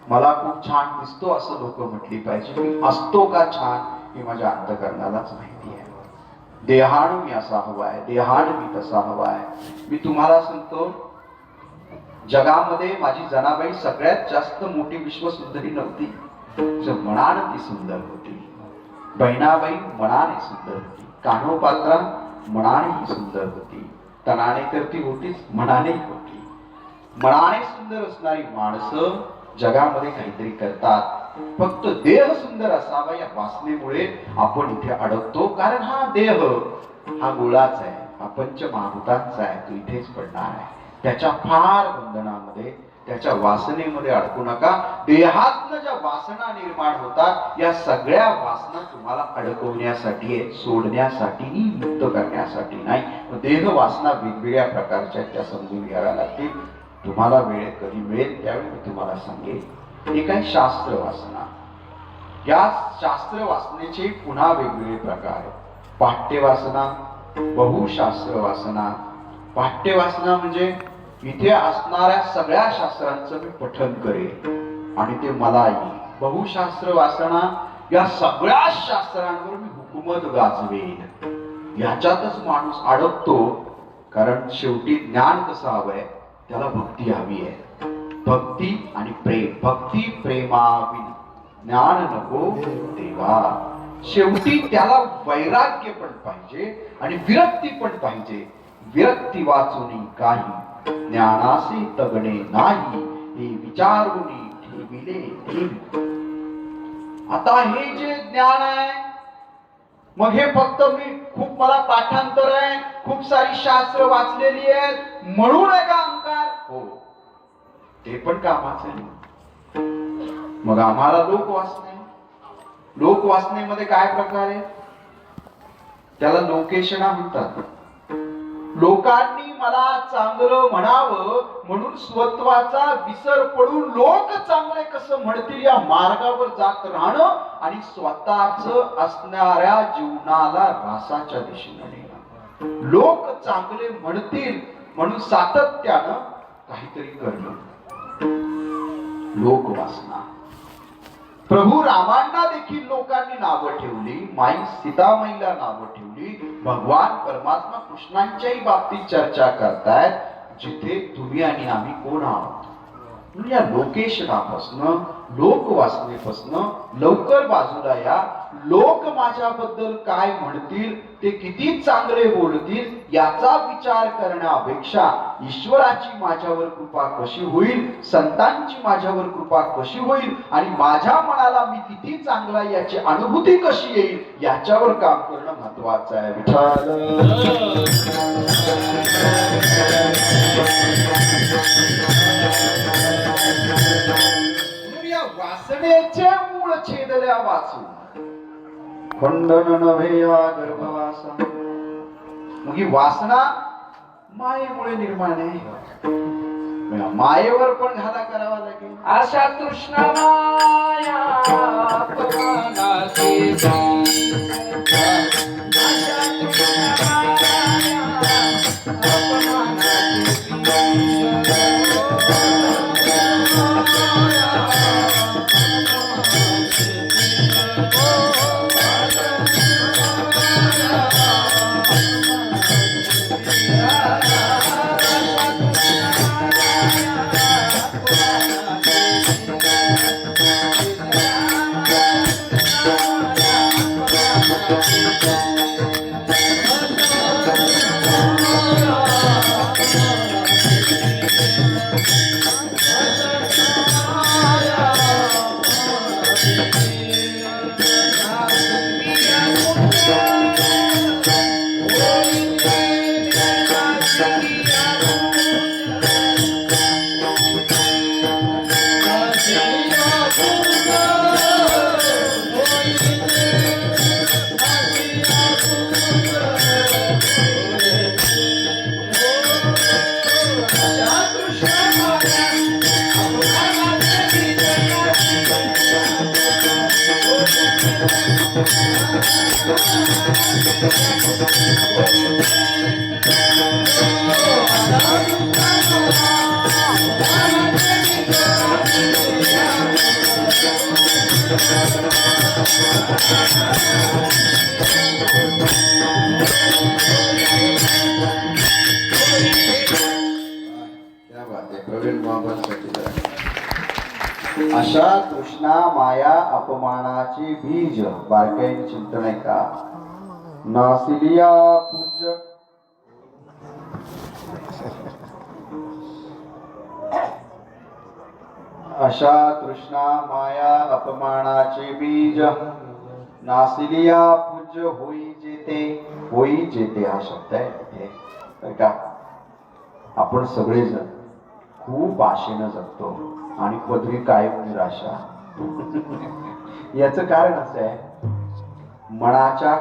मला खूप छान दिसतो असं लोक म्हटली पाहिजे. मी असतो का छान हे माझ्या अंतःकरणालाच माहिती आहे. देहाण मी असा हवाय, देहाण मी तसा हवाय. मी तुम्हाला सांगतो, जगामध्ये माझी जनाबाई सगळ्यात जास्त मोठी विश्वसुंदरी नव्हती, मनानं ती सुंदर होती. बहिणाबाई मनाने सुंदर होती. कान्होपात्रा मनाने सुंदर होती. तनाने तर ती होतीच, मनाने होती. मनाने सुंदर असणारी माणसं जगामध्ये काहीतरी करतात. फक्त देह सुंदर असावा या वासनेमुळे आपण इथे अडकतो. कारण हा देह हा गोळाच आहे, हा पंचमहाभूतांचा आहे, तो इथेच पडणार आहे. त्याच्या फार बंधनामध्ये, त्याच्या वासनेमध्ये अडकू नका. देहातनं ज्या वासना निर्माण होतात, या सगळ्या वासना तुम्हाला अडकवण्यासाठी आहेत, सोडण्यासाठी, मुक्त करण्यासाठी नाही. देह वासना वेगवेगळ्या प्रकारच्या आहेत, त्या समजून घ्याव्या लागतील. तुम्हाला वेळ कधी मिळेल त्यावेळी मी तुम्हाला सांगेन. एक आहे शास्त्र वासना. या शास्त्र वासनेचे पुन्हा वेगवेगळे प्रकार आहेत. पाठ्य वासना, बहुशास्त्र वासना. पाठ्य वासना म्हणजे इथे असणाऱ्या सगळ्या शास्त्रांचं मी पठन करेन आणि ते मला येईल. बहुशास्त्र वासना, या सगळ्या शास्त्रांवर मी हुकूमत गाजवेन. याच्यातच माणूस अडकतो. कारण शेवटी ज्ञान कसं हवंय, त्याला भक्ती हवी आहे. भक्ती आणि प्रेम. भक्ती प्रेमाविन ज्ञान नको देवा. शेवटी त्याला वैराग्य पण पाहिजे आणि विरक्ती पण पाहिजे. विरक्ती वाचून काही ज्ञानासी तगणे नाही, हे विचारून ठेविले ठेवी. आता हे जे ज्ञान आहे, मग हे फक्त मी खूप मला पाठांतर आहे, खूप सारी शास्त्र वाचलेली आहेत म्हणून आहे का अहंकार? हो, ते पण कामाचं आहे. मग आम्हाला लोकवासने, लोकवासनेमध्ये काय प्रकार आहे? त्याला लोकेशना म्हणतात. लोकांनी मला चांगलं म्हणावं म्हणून स्वत्वाचा विसर पडून लोक चांगले कसं म्हणतील या मार्गावर जात राहणं आणि स्वतःच असणाऱ्या जीवनाला रासाच्या दिशेने नेणं. लोक चांगले म्हणतील म्हणून सातत्यानं काहीतरी करणं. लोकवासना. प्रभू रामांना देखील लोकांनी नावं ठेवली, माई सीतामाईला नावं ठेवली, भगवान परमात्मा कृष्णांच्याही बाबतीत चर्चा करतायत. जिथे तुम्ही आणि आम्ही कोण आहोत. म्हणून या लोकेशनापासनं लोकवासनेपासनं लवकर बाजूला या. लोक माझ्याबद्दल काय म्हणतील, ते किती चांगले बोलतील याचा विचार करण्यापेक्षा ईश्वराची माझ्यावर कृपा कशी होईल, संतांची माझ्यावर कृपा कशी होईल आणि माझ्या मनाला मी किती चांगला याची अनुभूती कशी येईल याच्यावर काम करणं महत्वाचं आहे. विठ्ठल या वासनेचे मूळ छेदल्या वाचून खंडन नव्हे या गर्भवासा. मग ही वासना मायेमुळे निर्माण आहे. मायेवर पण घाला करावा लागेल. आशा तृष्णा माया अपमानाची आशा तृष्णा माया अशा तृष्णा माया अपमानाचे बीज बारकाईने चिंतन आहे का. नासिलिया पूज्य अशा तृष्णा माया अपमानाचे बीज नासिलिया पूज्य होई जेते. होई जेते हा शब्द आहे का. आपण सगळेजण खूप आशेनं जगतो आणि पदरी कायम निराशा. याचं कारण असं आहे, मनाच्या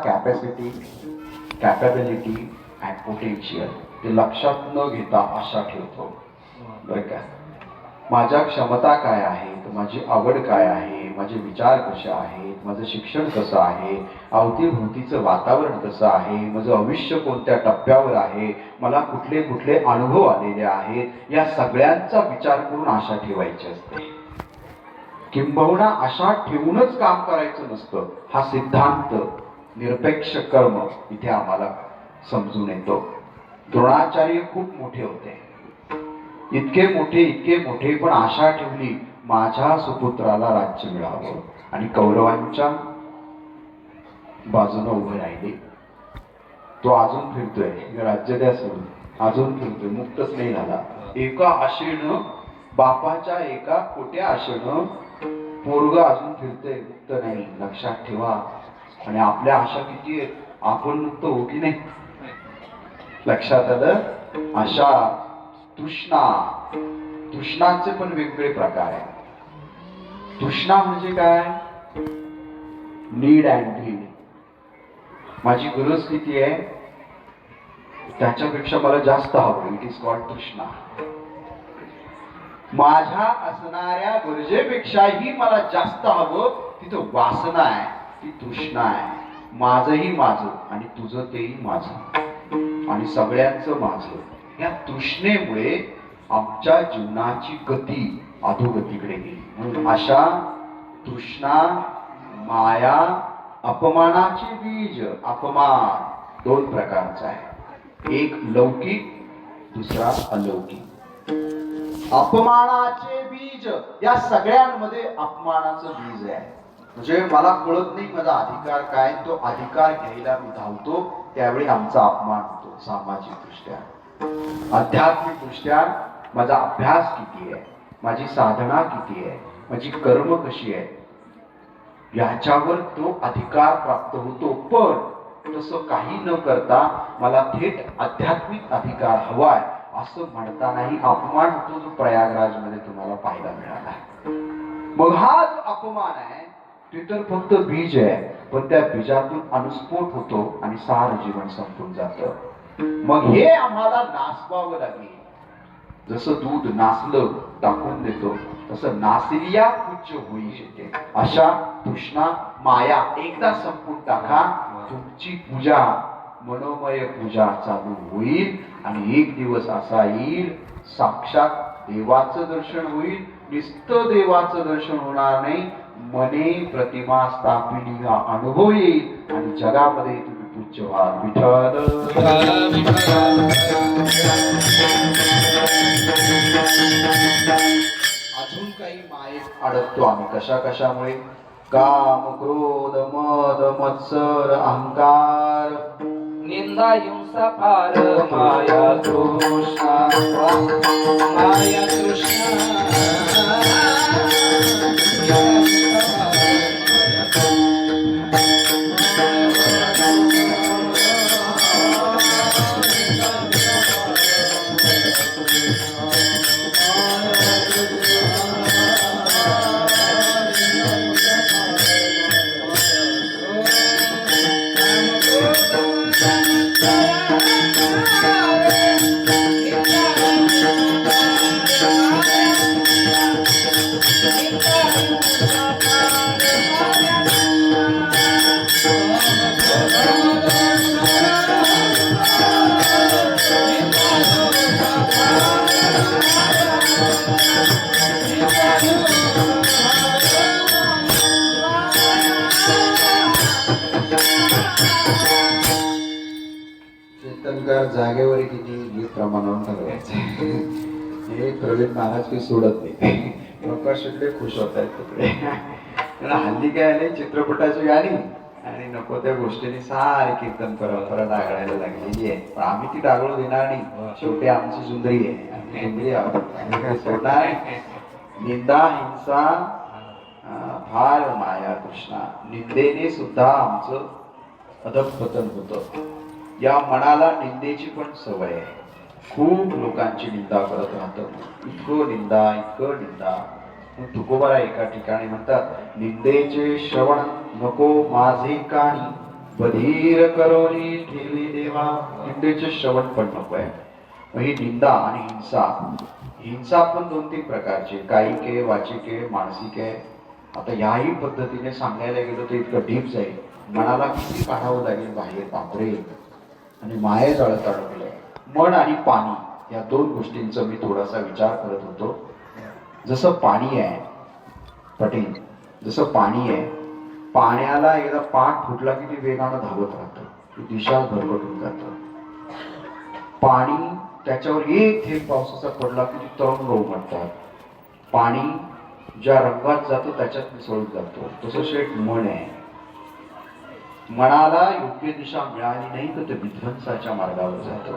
कॅपॅबिलिटी अँड पोटेन्शियल ते लक्षात न घेता आशा ठेवतो. बरं का. माझ्या क्षमता काय आहेत, माझी आवड काय आहे, माझे विचार कसे आहेत, माझं शिक्षण कसं आहे, अवतीभोवतीचं वातावरण कसं आहे, माझं आयुष्य कोणत्या टप्प्यावर आहे, मला कुठले कुठले अनुभव आलेले आहेत, या सगळ्यांचा विचार करून आशा ठेवायची असते. किंबहुना आशा ठेवूनच काम करायचं नसतं. हा सिद्धांत निरपेक्ष कर्म इथे आम्हाला समजून येतो. द्रोणाचार्य खूप मोठे होते, इतके मोठे पण आशा ठेवली माझ्या सुपुत्राला राज्य मिळावं आणि कौरवांच्या बाजूने उभे राहिले. तो अजून फिरतोय, राज्य द्या सोडून, अजून फिरतोय, मुक्तच नाही झाला. एका आशेनं, बापाच्या एका खोट्या आशेनं पोरग अजून फिरतोय, मुक्त नाही. लक्षात ठेवा. आणि आपल्या आशा किती आहेत, आपण मुक्त हो की नाही. लक्षात आलं. आशा तृष्णाचे पण वेगवेगळे प्रकार आहेत. तृष्णा म्हणजे काय, नीड अँड ड्रीड. माझी गरज किती आहे त्याच्यापेक्षा मला जास्त हवं, इट इज कॉल्ड तृष्णा. माझ्या असणाऱ्या गरजेपेक्षाही मला जास्त हवं, तिथं वासना आहे, ती तृष्णा आहे. माझंही माझं आणि तुझं तेही माझं आणि सगळ्यांचं माझं. या तृष्णेमुळे आमच्या जीवनाची गती अधोगतीकडे गेली. म्हणून आशा, तृष्णा, माया, अपमानाचे बीज. अपमान दोन प्रकारचा आहे, एक लौकिक, दुसरा अलौकिक. अपमानाचे बीज या सगळ्यांमध्ये अपमानाचं बीज आहे. म्हणजे मला कळत नाही माझा अधिकार काय, तो अधिकार घ्यायला मी धावतो, त्यावेळी आमचा अपमान होतो. सामाजिक दृष्ट्या, आध्यात्मिक दृष्ट्या माझा अभ्यास किती आहे, माझी साधना किती आहे, माझी कर्म कशी आहे, याच्यावर तो अधिकार प्राप्त होतो. पण तसं काही न करता मला थेट आध्यात्मिक अधिकार हवाय असं म्हणतानाही अपमान होतो, जो प्रयागराज मध्ये तुम्हाला पाहायला मिळाला. मग हा जो अपमान आहे ते तर फक्त बीज आहे, पण त्या बीजातून अनुस्फोट होतो आणि सार जीवन संपून जातं. मग हे आम्हाला नासवावं लागेल. जसं दूध नासलं टाकून देतो, तसं नासलिया पूज्य होई येते. अशा तृष्णा माया एकदा संपून टाका, तुमची पूजा मनोमय पूजा चालू होईल. आणि एक दिवस असा येईल, साक्षात देवाचं दर्शन होईल. नुसतं देवाचं दर्शन होणार नाही, मने प्रतिमा स्थापिनी हा अनुभव येईल आणि जगामध्ये तुम्ही पूज्य व्हाल. विठ्ठल अजून काही मायेत अडकतो आम्ही. कशा कशामुळे? काम, क्रोध, मद, मत्सर, अहंकार, निंदा हिंसा फार माया तृष्णा, माया तृष्णा. कीर्तनकार जागेवर किती गीत प्रमाणावर ठरवायचे. हे प्रवीण महाराज काही सोडत नाही. प्रकाश शेट्टे खुश होत आहेत तिकडे. त्यांना हल्ली काय आले, चित्रपटाची गाणी आणि नको त्या गोष्टींनी सारी कीर्तन परंपरा डागळायला लागलेली आहे. पण आम्ही ती डागळू देणार नाही. शेवटी आमची जुंदरी आहे, आम्ही जुंदरी आहोत, आम्ही काय सोडणार. निंदा हिंसा फार माया तृष्णा. निंदेने सुद्धा आमचं अधःपतन होतं. या मनाला निंदेची पण सवय आहे. खूप लोकांची निंदा करत राहतं. इतकं निंदा. मग तुकोबारा एका ठिकाणी म्हणतात, निंदेचे श्रवण नको माझे कानी, बधीर करोनी ठेवी देवा. निंदेचे श्रवण पण नको आहे. मग ही निंदा आणि हिंसा पण 2-3 प्रकारचे, कायिक आहे, वाचिक आहे, मानसिक आहे. आता याही पद्धतीने सांगायला गेलो तर इतकं डीप जाईल. मनाला किती काढावं लागेल बाहेर, बापरे. आणि माये जळत अडकलंय. मन आणि पाणी या 2 गोष्टींचा मी थोडासा विचार करत होतो. जसं पाणी आहे, पटील, जसं पाणी आहे, पाण्याला एकदा पाठ फुटला की ती वेगानं धावत राहतं, ती दिशा भरकटून जातं. पाणी त्याच्यावर एक थेंब पावसाचा पडला की ती तरंग उमटतात. पाणी ज्या रंगात जातो त्याच्यात मिसळून जातो. तसं शेठ मन आहे. मनाला योग्य दिशा मिळाली नाही तर ते विध्वंसाच्या मार्गावर जातं.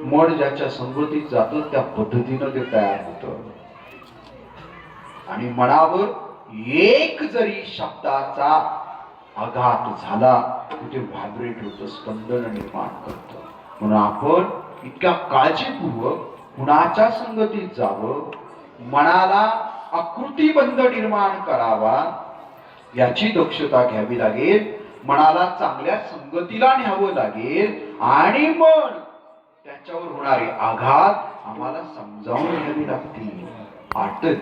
मन ज्याच्या संगतीत जातो त्या पद्धतीनं ते तयार होतं. आणि मनावर एक जरी शब्दाचा आघात झाला की ते व्हायब्रेट होतं, स्पंदन निर्माण करतं. म्हणून आपण इतक्या काळजीपूर्वक कुणाच्या संगतीत जावं, मनाला आकृतीबंध निर्माण करावा याची दक्षता घ्यावी लागेल. मनाला चांगल्या संगतीला न्यावं लागेल आणि मग त्याच्यावर होणारे आघात आम्हाला समजावून घ्यावी लागतील.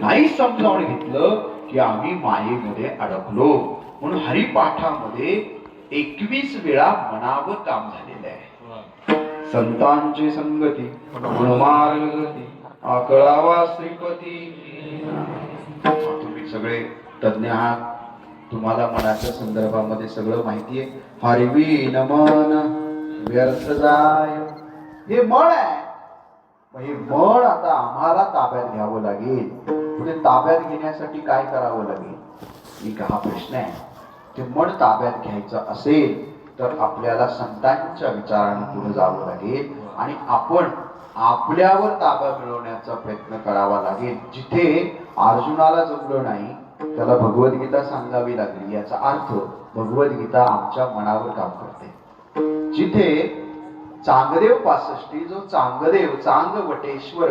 नाही समजावून घेतलं की आम्ही मायेमध्ये अडकलो. म्हणून हरिपाठामध्ये 21 वेळा मनावर काम झालेलं आहे. संतांची संगती गुणमार्गती आकळावा श्रीपती. तुम्ही सगळे तज्ञ आहात, तुम्हाला मनाच्या संदर्भामध्ये सगळं माहिती आहे. हरवी नमन व्यर्थ जाय, हे मन आहे. मग हे मन आता आम्हाला ताब्यात घ्यावं लागेल. म्हणजे ताब्यात घेण्यासाठी काय करावं लागेल एक हा प्रश्न आहे. ते मन ताब्यात घ्यायचं असेल तर आपल्याला संतांच्या विचाराने पुढे जावं लागेल आणि आपण आपल्यावर ताबा मिळवण्याचा प्रयत्न करावा लागेल. जिथे अर्जुनाला जमलं नाही त्याला भगवद्गीता सांगावी लागली. याचा अर्थ भगवद्गीता आमच्या मनावर काम करते. जिथे चांगदेव 65 जो चांगदेव चांगवटेश्वर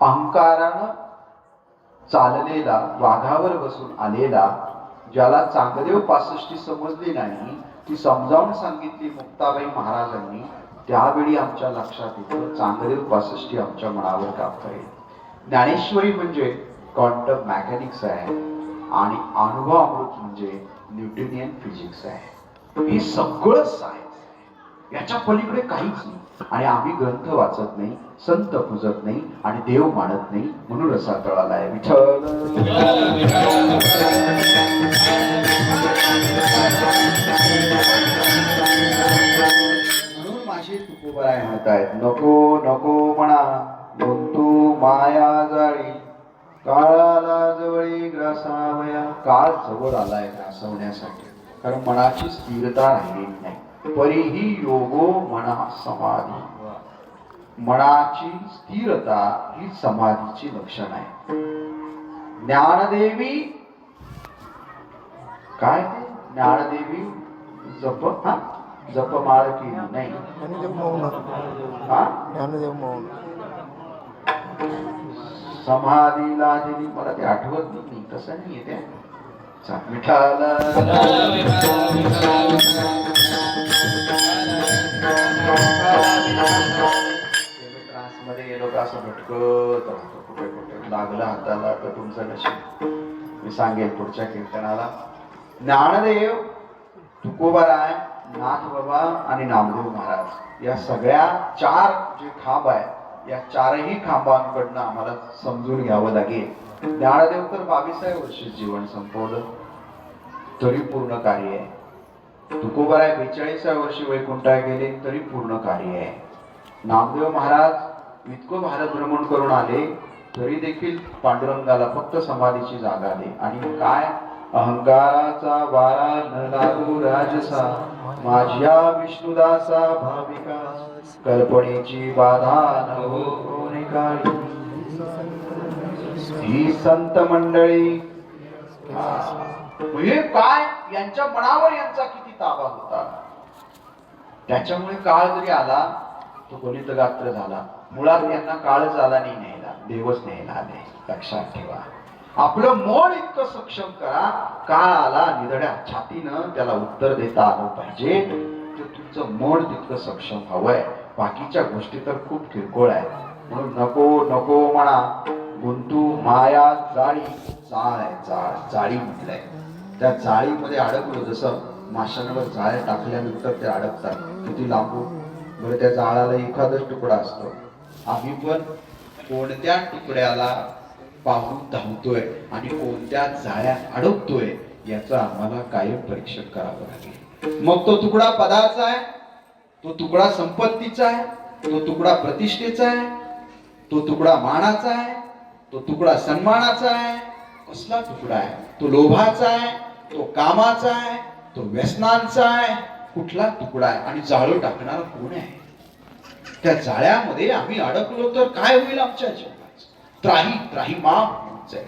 अहंकारानं चाललेला वाघावर बसून आलेला, ज्याला चांगदेव 65 समजली नाही ती समजावून सांगितली मुक्ताबाई महाराजांनी, त्यावेळी आमच्या लक्षात येतं चांगदेव 65 आमच्या मनावर काम करेल. ज्ञानेश्वरी म्हणजे क्वांटम मॅकॅनिक्स आहे आणि अनुभव अमृत म्हणजे न्यूटनियन फिजिक्स आहे. हे सगळं सायन्स आहे. याच्या पलीकडे काहीच नाही. आणि आम्ही ग्रंथ वाचत नाही, संत पूजत नाही आणि देव मानत नाही, म्हणून रसा तळाला आहे. विठ्ठल म्हणून माझे तुकोबराय म्हणतायत, नको नको म्हणा गुंतू माया जाळी, काळाला जवळी ग्रासावया. काळ जवळ आलाय ग्रासवण्यासाठी, कारण मनाची स्थिरता राहिलेली नाही. परीही योगो मना समाधी. मनाची स्थिरता ही समाधीची लक्षण आहे. ज्ञानदेवी काय ते ज्ञानदेवी जपमाळ केली नाही. समाधीला दिली, मला ते आठवत नाही, तसं नाही येते. मिठाला मध्ये गेलो का असं भटकत राहतो, कुठे कुठे लागलं हाताला तर तुमचं नशीब. मी सांगेल पुढच्या कीर्तनाला. ज्ञानदेव, तुकोबाराय, नाथबाबा आणि नामदेव महाराज या सगळ्या चार जे खांब आहे, या चारही खांबांकडनं आम्हाला समजून घ्यावं लागेल. ज्ञानदेव तर 22व्या वर्षी जीवन संपवलं तरी पूर्ण कार्य आहे. तुकोबाराय 42व्या वर्षी वैकुंठाला गेले तरी पूर्ण कार्य आहे. नामदेव महाराज इतकं भारत भ्रमण करून आले तरी देखील पांडुरंगाला फक्त समाधीची जागा आली. आणि काय अहंकाराचा वारा न लागू राजसा, माझ्या विष्णुदासा भाविका, कल्पनेची बाधा न हो काळी. ही संत मंडळी म्हणजे काय यांच्या मनावर यांचा किती ताबा होता. त्याच्यामुळे काळ जरी आला तो गणित गात्र झाला. मुळात यांना काळच आला नाही न्यायला, देवच न्यायला आले. लक्षात ठेवा. आपलं मन इतकं सक्षम करा, काळ आला निधड्या छातीनं त्याला उत्तर देता आलं पाहिजे. तर तुमचं मन तितकं सक्षम हवंय. बाकीच्या गोष्टी तर खूप किरकोळ आहे. म्हणून नको नको म्हणा गुंतू माया जाळी. जाळ आहे, जाळ, जाळी म्हटलंय. त्या जाळीमध्ये अडकलो, जसं माशांवर जाळे टाकल्यानंतर ते अडकतात, किती लांबून. बरं, त्या जाळाला एखादाच तुकडा असतो. आम्ही पण कोणत्या तुकड्याला पाहून धावतोय आणि कोणत्या जाळ्यात अडकतोय याचं आम्हाला कायम परीक्षण करावं लागेल. मग तो तुकडा पदाचा आहे, तो तुकडा संपत्तीचा आहे, तो तुकडा प्रतिष्ठेचा आहे, तो तुकडा मानाचा आहे, तो तुकडा सन्मानाचा आहे. कसला तुकडा आहे? तो लोभाचा आहे, तो कामाचा आहे, तो व्यसनांचा आहे. कुठला तुकडा आहे? आणि जाळं टाकणार कोण आहे? त्या जाळ्यामध्ये आम्ही अडकलो तर काय होईल आमच्या जीवनाचं? त्राही त्राही माप जाईल.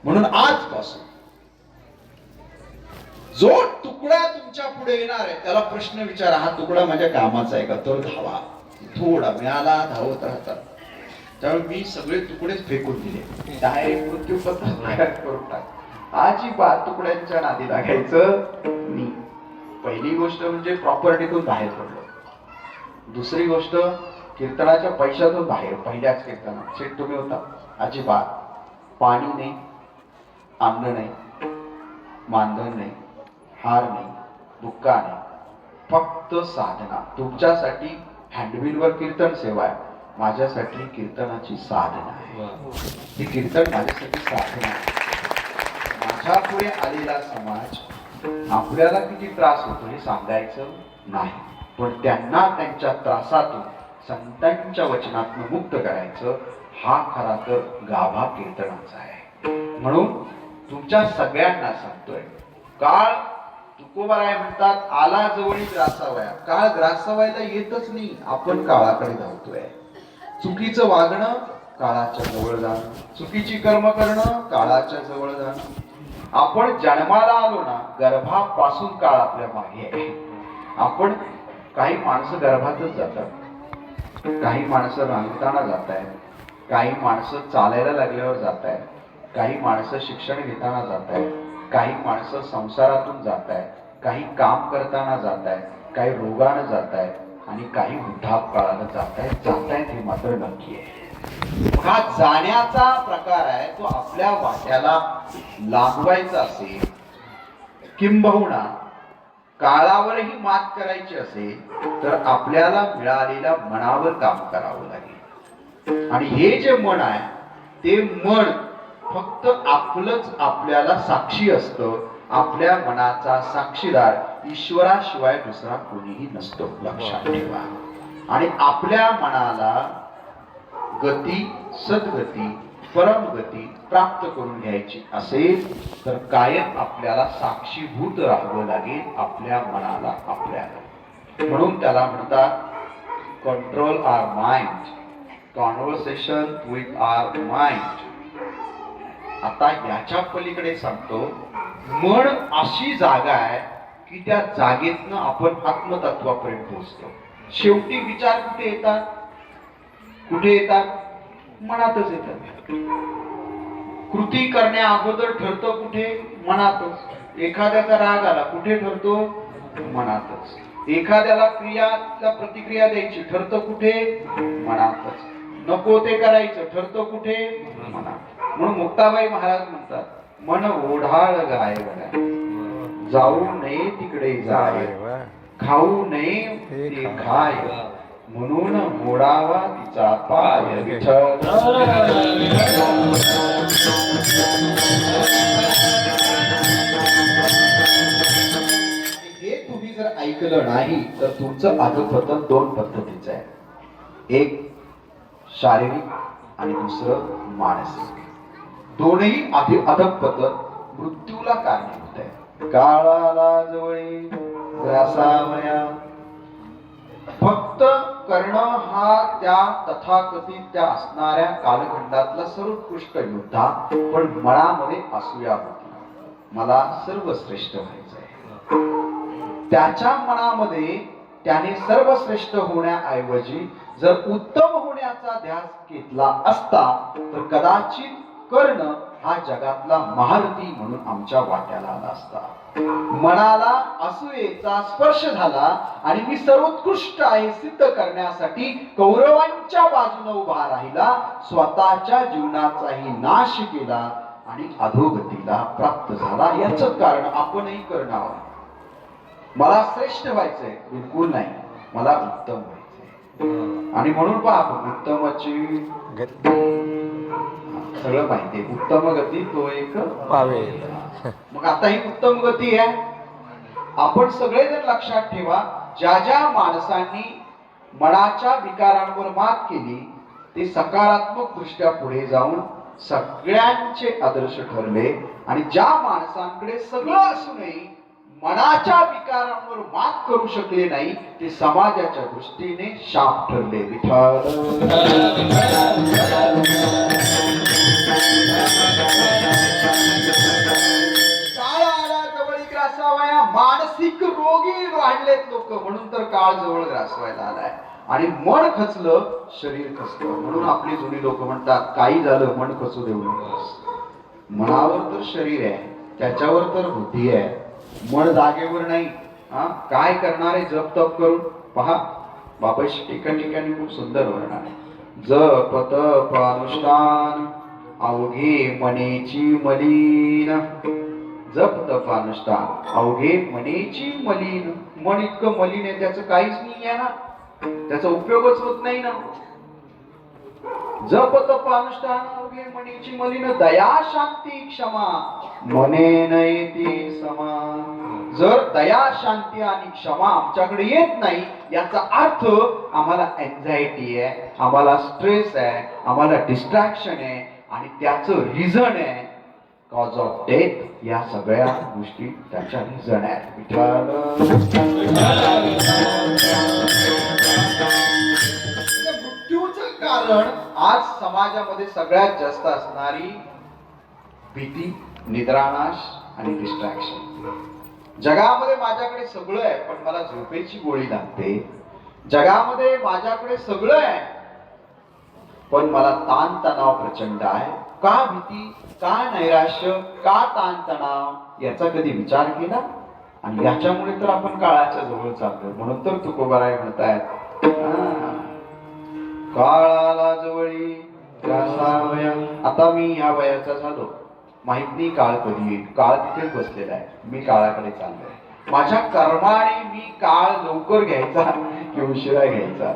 म्हणून आजपासून जो तुकडा तुमच्या पुढे येणार आहे त्याला प्रश्न विचारा, हा तुकडा माझ्या कामाचा आहे का? तर धावा. थोडा मिळाला धावत राहतात. त्यावेळी मी सगळे तुकडेच फेकून दिले. डायरेक्ट मृत्यूपत्र करून टाक. अजिबात तुकड्यांच्या नादी लागायचं नाही. पहिली गोष्ट म्हणजे प्रॉपर्टीतून बाहेर पडलो. दुसरी गोष्ट कीर्तनाच्या पैशातून बाहेर. पहिल्याच कीर्तनात शेठ तुम्ही होता. अजिबात पाणी नाही, अन्न नाही, मानधन नाही, हार नाही, बुक्का नाही, फक्त साधना. तुमच्यासाठी हँडबिलवर कीर्तन सेवा आहे, माझ्यासाठी कीर्तनाची साधना आहे. हे कीर्तन माझ्यासाठी साधना आहे. माझ्या पुढे आलेला समाज आपल्याला किती त्रास होतो हे सांगायचं नाही, पण त्यांना त्यांच्या त्रासातून संतांच्या वचनातनं मुक्त करायचं, हा खरा तर गाभा कीर्तनाचा आहे. म्हणून तुमच्या सगळ्यांना सांगतोय, काळ तुकोबाराय म्हणतात, आला जवळी ग्रासावया. काळ ग्रासावायला येतच नाही, आपण काळाकडे धावतोय. चुकीचं वागणं, काळाच्या जवळ जाणं, चुकीची कर्म करणं, काळाच्या जवळ जाणं. आपण जन्माला आलो ना, गर्भापासून काळ आपल्या मागे आहे. आपण काही माणसं गर्भातच जातात, काही माणसं रांगताना जात आहेत, काही माणसं चालायला लागल्यावर जात आहेत, काही माणसं शिक्षण घेताना जात आहेत, काही माणसं संसारातून जात आहेत, काही काम करताना जात आहेत, काही रोगानं जात आहेत आणि काही वृद्धापकाळानं जात आहेत हे मात्र नक्की आहे. हा जाण्याचा प्रकार आहे, तो आपल्या वाट्याला लाभवायचा असेल, किंबहुना काळावरही मात करायची असेल, तर आपल्याला मिळालेल्या मनावर काम करावं लागेल. आणि हे जे मन आहे, ते मन फक्त आपलंच आपल्याला साक्षी असतं. आपल्या मनाचा साक्षीदार ईश्वराशिवाय दुसरा कोणीही नसतो, लक्षात ठेवा. आणि आपल्या मनाला गती, सद्गती, परमगती प्राप्त करून घ्यायची असेल, तर कायम आपल्याला साक्षीभूत राहावं लागेल आपल्या मनाला, आपल्याला. म्हणून त्याला म्हणतात control our mind, conversation with our mind. आता याच्या पलीकडे सांगतो, मन अशी जागा आहे की त्या जागेतनं आपण आत्मतत्वापर्यंत पोहोचतो. शेवटी विचार कुठे येतात? कुठे येतात? मनातच येतात. कृती करण्या अगोदर ठरतं कुठे? मनातच. एखाद्याचा राग आला कुठे ठरतो? मनातच. एखाद्याला क्रियाला प्रतिक्रिया द्यायची ठरतं कुठे? मनातच. नको ते करायचं ठरतं कुठे? मनात. म्हणून मुक्ताबाई महाराज म्हणतात, मन ओढाळ गाय बघा, जाऊ नये तिकडे जाय, खाऊ नये ते खाय, म्हणून मोडावा तिचा पाय विठ्ठल. हे तुम्ही जर ऐकलं नाही तर तुमचं अधःपतन दोन पद्धतीचं आहे. एक शारीरिक आणि दुसरं मानसिक. दोन्ही अधःपतन मृत्यूला कारणीभूत आहे. काळाला जवळी ग्रासावया. फक्त करणं हा त्या तथाकथित त्या असणाऱ्या कालखंडातला सर्वोत्कृष्ट योद्धा, पण मनामध्ये असूया होती, मला सर्वश्रेष्ठ व्हायचंय. त्याच्या मनामध्ये त्याने सर्वश्रेष्ठ होण्याऐवजी जर उत्तम होण्याचा ध्यास घेतला असता, तर कदाचित कर्ण हा जगातला महारथी म्हणून आमच्या वाट्याला आला असता. मनाला असूयेचा स्पर्श झाला आणि मी सर्वोत्कृष्ट आहे सिद्ध करण्यासाठी कौरवांच्या बाजूने उभा राहिला, स्वतःच्या जीवनाचाही नाश केला आणि अधोगतीला प्राप्त झाला. याचं कारण आपणही करणं आहोत. मला श्रेष्ठ व्हायचंय बिलकुल नाही, मला उत्तम व्हायचंय. आणि म्हणून पहा, उत्तमाची सगळं माहिती, उत्तम गती तो एक पावेल. मग आता ही उत्तम गती आहे. आपण सगळेजण लक्षात ठेवा, ज्या ज्या माणसांनी मनाच्या विकारांवर मात केली ते सकारात्मक दृष्ट्या पुढे जाऊन सगळ्यांचे आदर्श ठरले. आणि ज्या माणसांकडे सगळं असूनही मनाच्या विकारांवर मात करू शकले नाही, ते समाजाच्या दृष्टीने शाप ठरले. विठ्ठल. काळ आला जवळ ग्रासावया. मानसिक रोगी वाढलेत लोक, म्हणून तर काळ जवळ ग्रासवायला आलाय. आणि मन खचलं, शरीर खचलं. म्हणून आपली जुनी लोक म्हणतात, काही झालं मन खचू देऊ नकोस. मनावर तर शरीर आहे, त्याच्यावर तर बुद्धी आहे, मन जागेवर नाही. काय करणार आहे जप तप करून? पहा, बाबाशी ठिकाणी खूप सुंदर वर्णन आहे. जप तप अनुष्ठान अवघे मनेची मलिन. जप तप अनुष्ठान अवघे मनेची मलिन. मन इतकं मलिन आहे, त्याचं काहीच नाही आहे ना, त्याचा उपयोगच होत नाही ना. जप तप अनुष्ठान अवघे मनेची मलिन. दया शांती क्षमा मने नयती समा. जर दया, शांती आणि क्षमा आमच्याकडे येत नाही, याचा अर्थ आम्हाला एन्झायटी आहे, आम्हाला स्ट्रेस आहे, आम्हाला डिस्ट्रॅक्शन आहे, आणि त्याचं रिझन आहे कॉज ऑफ डेथ. या सगळ्या गोष्टी त्याच्या रिझन आहेत. मृत्यूचं कारण आज समाजामध्ये सगळ्यात जास्त असणारी भीती, निद्रानाश आणि डिस्ट्रॅक्शन. जगामध्ये माझ्याकडे सगळं आहे पण मला झोपेची गोळी लागते. जगामध्ये माझ्याकडे सगळं आहे पण मला ताणतणाव प्रचंड आहे. का भीती, का नैराश्य, का ताणतणाव, याचा कधी विचार केला? आणि याच्यामुळे तर आपण काळाच्या जवळ चालतो. म्हणून तर तुकोबाराय म्हणतायत, काळाला जवळी वया. आता मी या वयाचा झालो, माहित नाही काळ कधी येईल. काळ तिथेच बसलेला आहे, मी काळाकडे चाललोय. माझ्या कर्माने मी काळ लवकर घ्यायचा की उशिरा घ्यायचा,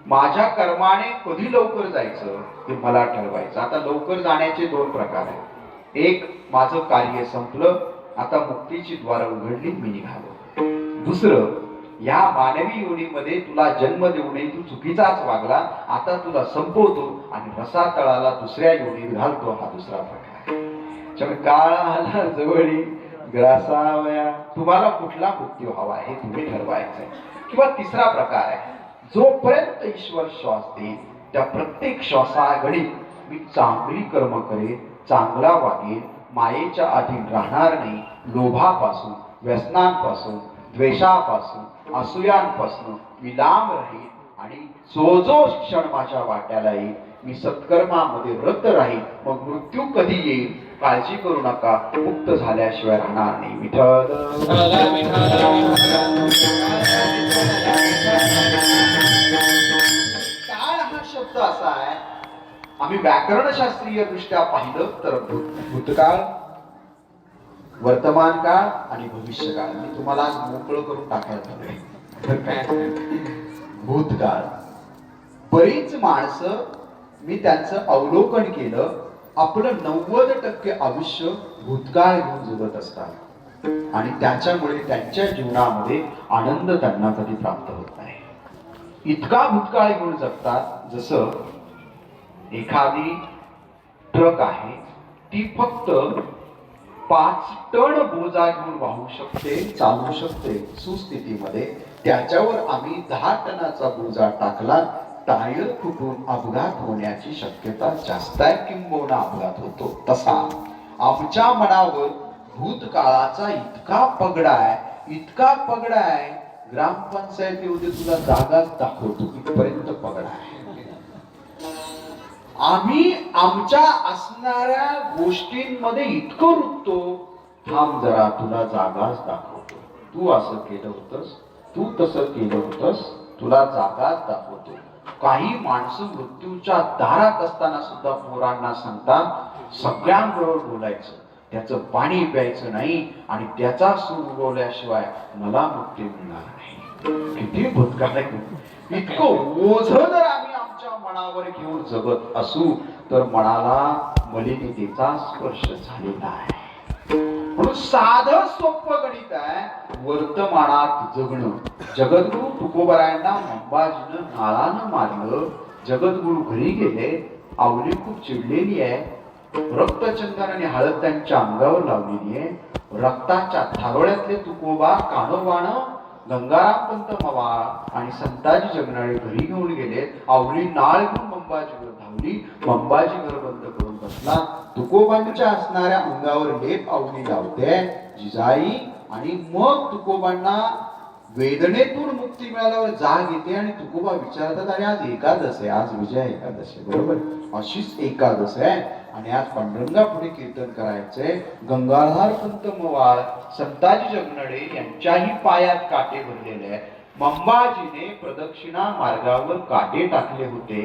माझ्या कर्माने कधी लवकर जायचं ते मला ठरवायचं. आता लवकर जाण्याचे दोन प्रकार आहेत. एक, माझं कार्य संपलं, आता मुक्तीची द्वार उघडली, मी निघालो. दुसरं, या मानवी योनीमध्ये तुला जन्म देऊ नये, तू चुकीचाच वागला, आता तुला संपवतो आणि रसातळाला दुसऱ्या योनीत घालतो. हा दुसरा प्रकार. काळाला जवळी ग्रासावया. तुम्हाला कुठला मृत्यू हवा हे तुम्ही ठरवायचंय. किंवा तिसरा प्रकार आहे, जोपर्यंत ईश्वर श्वास देईल त्या प्रत्येक श्वासाघडीत मी चांगली कर्म करेन, चांगला वागेन, मायेच्या अधीन राहणार नाही, लोभापासून, व्यसनांपासून, द्वेषापासून, असूयांपासून मी लांब राहील, आणि जो जो क्षण माझ्या वाट्याला येईल मी सत्कर्मामध्ये व्रत राहील. मग मृत्यू कधी येईल काळजी करू नका, मुक्त झाल्याशिवाय राहणार नाही. विठ्ठल. काळ हा शब्द असा आहे, आम्ही व्याकरणशास्त्रीय दृष्ट्या पाहिलं तर भूतकाळ, वर्तमान काळ आणि भविष्यकाळ. मी तुम्हाला आज मोकळं करून टाकायला. भूतकाळ, बरीच माणसं मी त्यांचं अवलोकन केलं, आपलं 90% आयुष्य भूतकाळ घेऊन जगत असतात आणि त्याच्यामुळे त्यांच्या जीवनामध्ये आनंद त्यांना कधी प्राप्त होत नाही. इतका भूतकाळ घेऊन जगतात जसं एखादी ट्रक आहे, ती फक्त 5 टन बोजा घेऊन वाहू शकते, चालू शकते सुस्थितीमध्ये. त्याच्यावर आम्ही 10 टनाचा बोजा टाकला, टायर फुटून अपघात होण्याची शक्यता जास्त आहे, किंबहुना अपघात होतो. तसा आमच्या मनावर भूतकाळाचा इतका पगडा आहे, इतका पगडा आहे, ग्रामपंचायतीमध्ये तुला जागाच दाखवतो इथपर्यंत पगडा आहे. आम्ही आमच्या असणाऱ्या गोष्टींमध्ये इतकं रुततो, थांब जरा तुला जागाच दाखवतो, तू असं केलं होतंस, तू तसं केलं होतंस, तुला जागाच दाखवतो. काही माणसं मृत्यूच्या दारात असताना सुद्धा पोरांना सांगतात सगळ्यांबरोबर बोलायचं, त्याचं पाणी प्यायचं नाही आणि त्याचा सूर उगवल्याशिवाय मला मुक्ती मिळणार नाही. किती भूतकाळ आहे. इतकं ओझ जर आम्ही आमच्या मनावर घेऊन जगत असू तर मनाला मलिनतेचा स्पर्श झालेला आहे. म्हणून साधं सोपं गणित आहे वर्तमानात जगणं. जगद्गुरु तुकोबारायांना अंबाजीनं नाळानं मारलं, जगद्गुरु घरी गेले, आवली खूप चिडलेली आहे, रक्तचंदन आणि हळद त्यांच्या अंगावर लावलेली आहे. रक्ताच्या धारोळ्यातले तुकोबा कानोबानं गंगाराम पंत मवाळ आणि संताजी जगनाळे घरी घेऊन गेले. आवली नाळ घेऊन मंबाजीवर धावली, मंबाजी घर बंद करून बसला. तुकोबांच्या असणाऱ्या अंगावर लेप आवली लावते जिजाई, आणि मग तुकोबांना वेदनेतून मुक्ती मिळाल्यावर जाग येते आणि तुकोबा विचारतात, अरे आज एकादश आहे, आज विजया एकादश आहे, बरोबर, अशीच एकादश आहे आणि आज पांडुरंगा पुढे कीर्तन करायचंय. गंगाधर पंत मवाळ, संताजी जगनाळे यांच्याही पायात काटे भरलेले आहेत. मंबाजीने प्रदक्षिणा मार्गावर काटे टाकले होते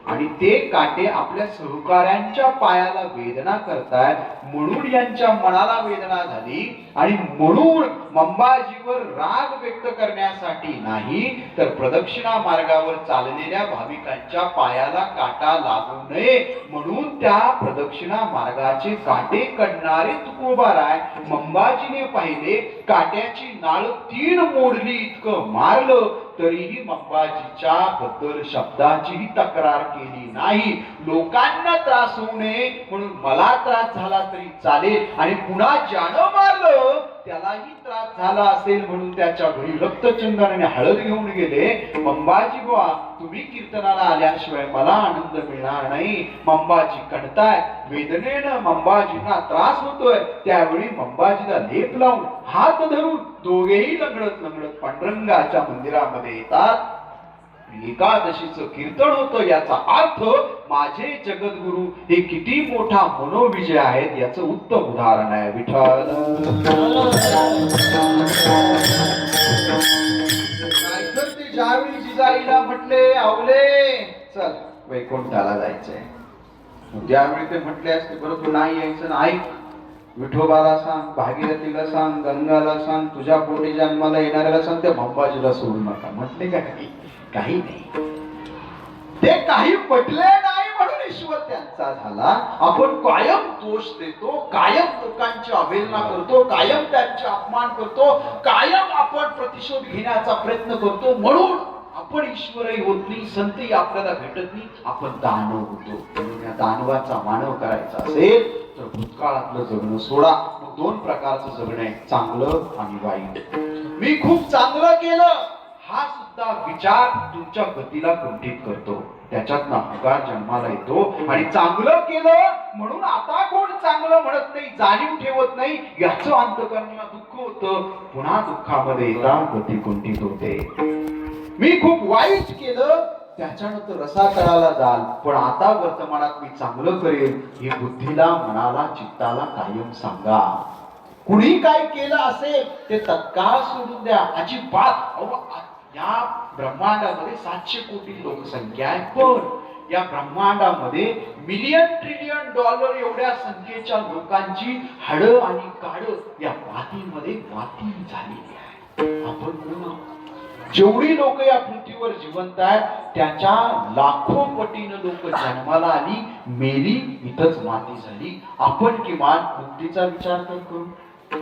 आणि ते काटे आपल्या सहकाऱ्यांच्या पायाला वेदना करतायत, म्हणून यांच्या मनाला वेदना झाली आणि म्हणून मंबाजीवर राग व्यक्त करण्यासाठी नाही तर प्रदक्षिणा मार्गावर चाललेल्या भाविकांच्या पायाला काटा लागू नये म्हणून त्या प्रदक्षिणा मार्गाचे काटे कडणारे तुकोबाराय मंबाजीने पाहिले, काट्याची नाळ 3 मोडली इतकं मारलं तरीही मंबाजीच्या बद्दल शब्दाचीही तक्रार केली नाही. लोकांना त्रास होऊ नये म्हणून मला त्रास झाला तरी चालेल आणि पुन्हा ज्यानं मारलं त्यालाही त्रास झाला असेल म्हणून त्याच्या घरी रक्तचंदन आणि हळद घेऊन गेले. मंबाजी बुवा, तुम्ही कीर्तनाला आल्याशिवाय मला आनंद मिळणार नाही. मंबाजी कणताय, वेदनेनं मंबाजींना त्रास होतोय. त्यावेळी मंबाजीला लेप लावून हात धरून दोघेही लंगडत लंगडत पांडुरंगाच्या मंदिरामध्ये येतात. एकादशीचं कीर्तन होतं. याचा अर्थ माझे जगद्गुरु हे किती मोठा मनोविजय आहेत याचं उत्तम उदाहरण आहे. विठ्ठल नाहीतर ते ज्यावेळी जिजाईला म्हटले, आवले चल वैकुंठाला जायचंय, त्यावेळी ते म्हटले असते बरं तू नाही यायचं ना, ऐक विठोबाला सांग, भागीरथीला सांग, गंगाला सांग, तुझ्या पोटी जन्माला येणाऱ्याला सांग, त्या मंबाजीला सोडू नका. म्हटले का काही नाही. ते काही पटले नाही म्हणून ईश्वर त्यांचा झाला. आपण कायम दोष देतो, कायम लोकांची अवहेलना करतो, कायम त्यांचे अपमान करतो, कायम आपण प्रतिशोध घेण्याचा प्रयत्न करतो म्हणून आपण ईश्वरही होत नाही, संतही आपल्याला भेटत नाही, आपण दानव होतो. म्हणून या दानवाचा मानव करायचा असेल तर भूतकाळातलं जगणं सोडा. मग 2 प्रकारचं जगणं आहे, चांगलं आणि वाईट. मी खूप चांगलं केलं हा सुद्धा विचार तुमच्या गतीला कुंठित करतो, त्याच्यातनं अहंकार जन्माला येतो. आणि चांगलं केलं म्हणून आता कोण चांगलं म्हणत नाही, जाणीव ठेवत नाही, याचं अंतःकरणाला दुःख होतं. पुन्हा दुःखामध्ये येता गती कुंठित होते. मी खूप वाईट केलं त्याच्यानंतर रसातळाला जाल, पण आता वर्तमानात मी चांगलं करेल हे बुद्धीला, मनाला, चित्ताला कायम सांगा. कुणी काय केलं असेल ते तत्काळ सोडून द्या, अजिबात. या ब्रह्मांडामध्ये 700 कोटी लोकसंख्या आहे, पण या ब्रह्मांडामध्ये $1,000,000,000 $1,000,000,000 एवढ्या संख्येच्या लोकांची हाडं आणि काडं या मातीमध्ये माती झालेली आहे. आपण कोण आहोत? जेवढी लोक या पृथ्वीवर जिवंत आहेत त्याच्या लाखो पटीनं लोक जन्माला आली, मेली, इथंच माती झाली. आपण किमान मुक्तीचा विचार तर करू.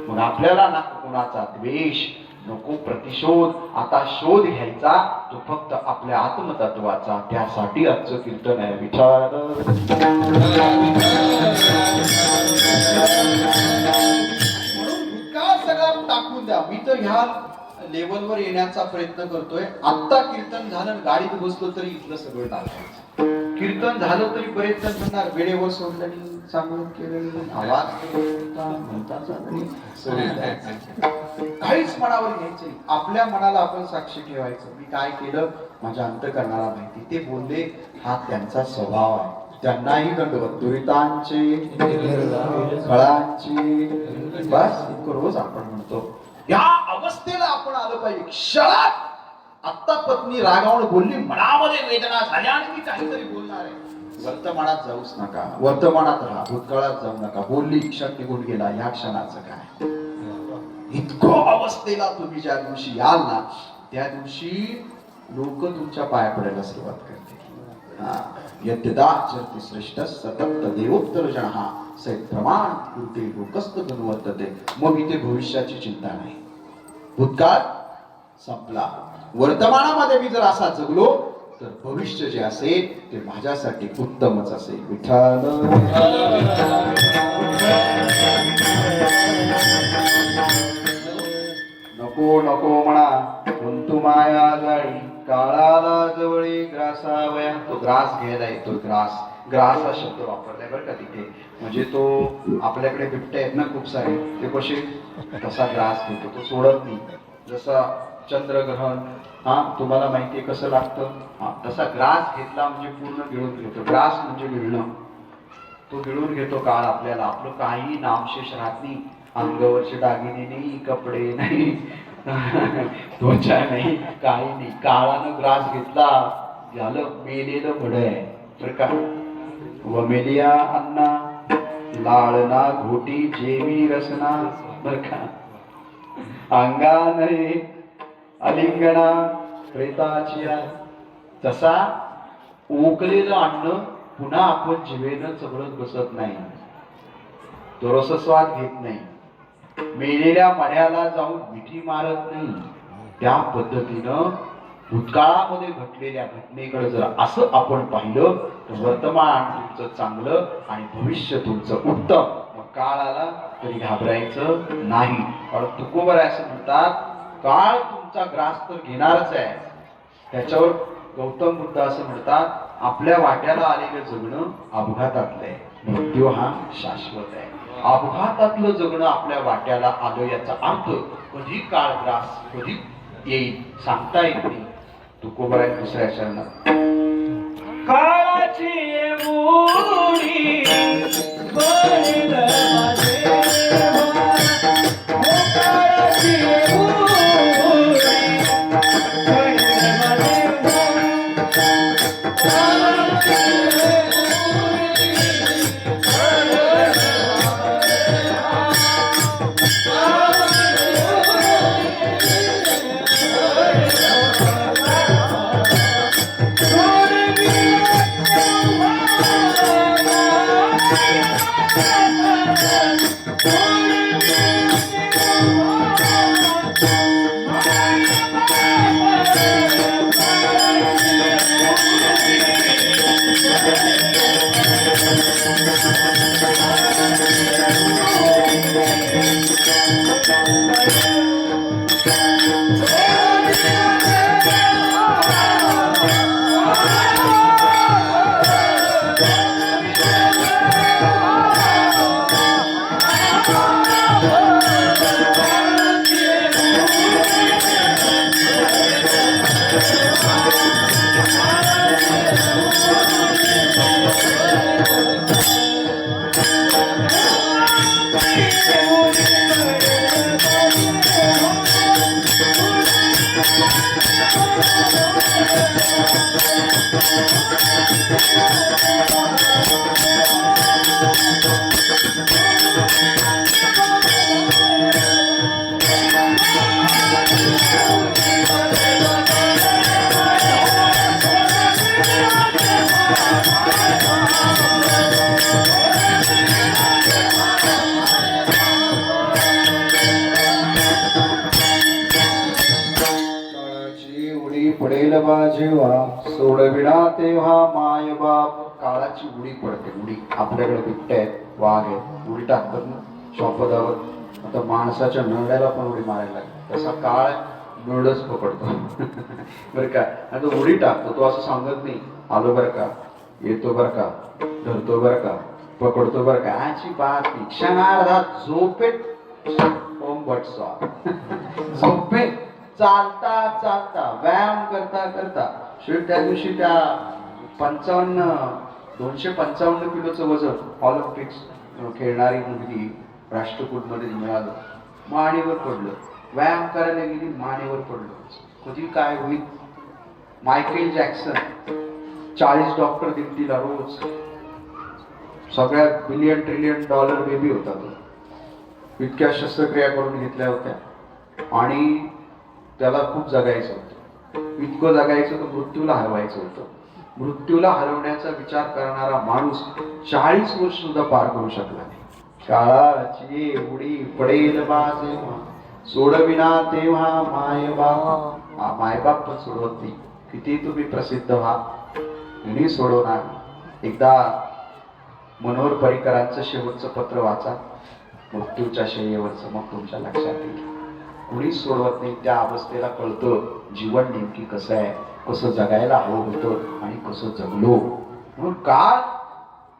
मग आपल्याला ना कोणाचा द्वेष, नको प्रतिशोध, आता शोध घ्यायचा तो फक्त आपल्या आत्मतत्वाचा. त्यासाठी आजचं कीर्तन आहे. विचार म्हणून भूतकाळ सगळा टाकून द्या. मी तर ह्या लेवलवर येण्याचा प्रयत्न करतोय. आता कीर्तन झालं, गाडीत बसलो तरी इथलं सगळं टाकायचं. कीर्तन झालं तरी बरेच जण म्हणणार वेळेवर सोडलं नाही, चांगलं केलं, आवाज काहीच मनावर घ्यायचं नाही. आपल्या मनाला आपण साक्षी ठेवायचं. मी काय केलं माझ्या अंतःकरणाला माहिती. ते बोलले हा त्यांचा स्वभाव आहे. त्यांनाही दंडवत, दुरितांचे फळांची, बस इतकं रोज आपण म्हणतो. या अवस्थेला आपण आलं पाहिजे. क्षणात आत्ता पत्नी रागावून बोलली, मनामध्ये वेदना झाल्या आणि मी काहीतरी बोलणार आहे. वर्तमानात जाऊच नका, वर्तमानात राहा, भूतकाळात जाऊ नका. बोलली, क्षण निघून गेला, या क्षणाचं काय. इतकं अवस्थेला तुम्ही ज्या दिवशी याल ना त्या दिवशी लोक तुमच्या पाया पडायला सुरुवात करतील. यद्यदाचरति श्रेष्ठ सतप्त देवोत्तर जनहा सै प्रमाण कृते लोकस्त गुणवर्तते. मग इथे भविष्याची चिंता नाही. भूतकाळ संपला. वर्तमानामध्ये मी जर असा जगलो तर भविष्य जे असेल ते माझ्यासाठी उत्तमच असेल. विठ्ठल नको नको म्हणा कोणतु माया जाळी, काळाला जवळी ग्रासावया. तो ग्रास घ्यायला येतो. ग्रास हा शब्द वापरलाय बरं का तिथे. म्हणजे तो आपल्याकडे बिबटे आहेत ना खूप सारे, ते कसे तसा ग्रास घेतो, तो सोडत नाही. जसा चंद्रग्रहण तुम्हाला माहितीये कसं लागतं, तसा ग्रास घेतला म्हणजे पूर्ण गिळून घेतो. ग्रास म्हणजे गिळणं. तो गिळून घेतो काळ आपल्याला. आपलं काही नामशेष राहत नाही. अंगावरचे दागिने नाही, कपडे नाही, त्वचा नाही, काही नाही. काळानं ग्रास घेतला झालं, मेलेलं भड आहे. बरं का. वमेलिया अन्ना लाळना घोटी जेवी रसना. बरं का. अंगाने अलिंगणा प्रेताची आहे. तसा उकलेलं अन्न पुन्हा आपण जिभेनं चबळत बसत नाही, तो रसस्वाद घेत नाही, मेलेल्या मड्याला जाऊन मिठी मारत नाही. त्या पद्धतीनं भूतकाळामध्ये घडलेल्या घटनेकडे जर असं आपण पाहिलं तर वर्तमान तुमचं चांगलं आणि भविष्य तुमचं उत्तम. मग काळ आला तरी घाबरायचं नाही. कारण तुकोबराय असं म्हणतात, काळ तुमचा ग्रास तर घेणारच आहे. त्याच्यावर गौतम बुद्ध असं म्हणतात, आपल्या वाट्याला आलेलं जगणं अपघातातलं आहे, मृत्यू हा शाश्वत आहे. अपघातातलं जगणं आपल्या वाट्याला आलं याचा अर्थ कधी काळ ग्रास कधी येईल सांगता येत नाही. तुकोबराय दुसऱ्या चरणात, काळाची मुडी बळील माझेवा, काळाची मुडी बळील माझेवा, काळाची पडेल बा जेव्हा सोडविना तेव्हा माय बाप. काळाची उडी पडते. उडी आपल्याकडे बिबटे आहेत, वाघ आहेत, उडी टाकतात ना शॉपदावर. आता माणसाच्या नरड्याला पण उडी मारायला लागली. तसा काळ नरडच पकडतो. बरं का. आता उडी टाकतो तो असं सांगत नाही, आलो बरं का, येतो बरं का, धरतो बरं का, पकडतो बरं का. आची बात क्षणार्धात झोपेत ओम भट स्वाहा. झोपेत चालता चालता व्यायाम करता करता त्या दिवशी त्या 255 किलोचं वजन ऑलिम्पिक्स खेळणारी मुलगी राष्ट्रकूटमध्ये मिळालं. मानेवर पडलं. व्यायाम करायला गेली, मानेवर पडलं. कधी काय होईल. मायकेल जॅक्सन 40 डॉक्टर देतील तिला रोज. सगळ्यात $1 ट्रिलियन बेबी होता तो. इतक्या शस्त्रक्रिया करून घेतल्या होत्या आणि त्याला खूप जगायचं होतं. इतकं जगायचं तर मृत्यूला हरवायचं होतं. मृत्यूला हरवण्याचा विचार करणारा माणूस 40 वर्ष सुद्धा पार करू शकला नाही. काळाची उडी पडेल बा जेव्हा सोडविना तेव्हा मायबाप. मायबाप पण सोडवत नाही. किती तुम्ही प्रसिद्ध व्हा, मी सोडवणार. एकदा मनोहर पर्रिकरांचं शेवटचं पत्र वाचा, मृत्यूच्या शय्येवरचं, मग तुमच्या लक्षात येईल. कुणीच सोडवत नाही. त्या अवस्थेला कळतं जीवन नेमकी कसं आहे, कसं जगायला हवं होतं आणि कसं जगलो. म्हणून काळ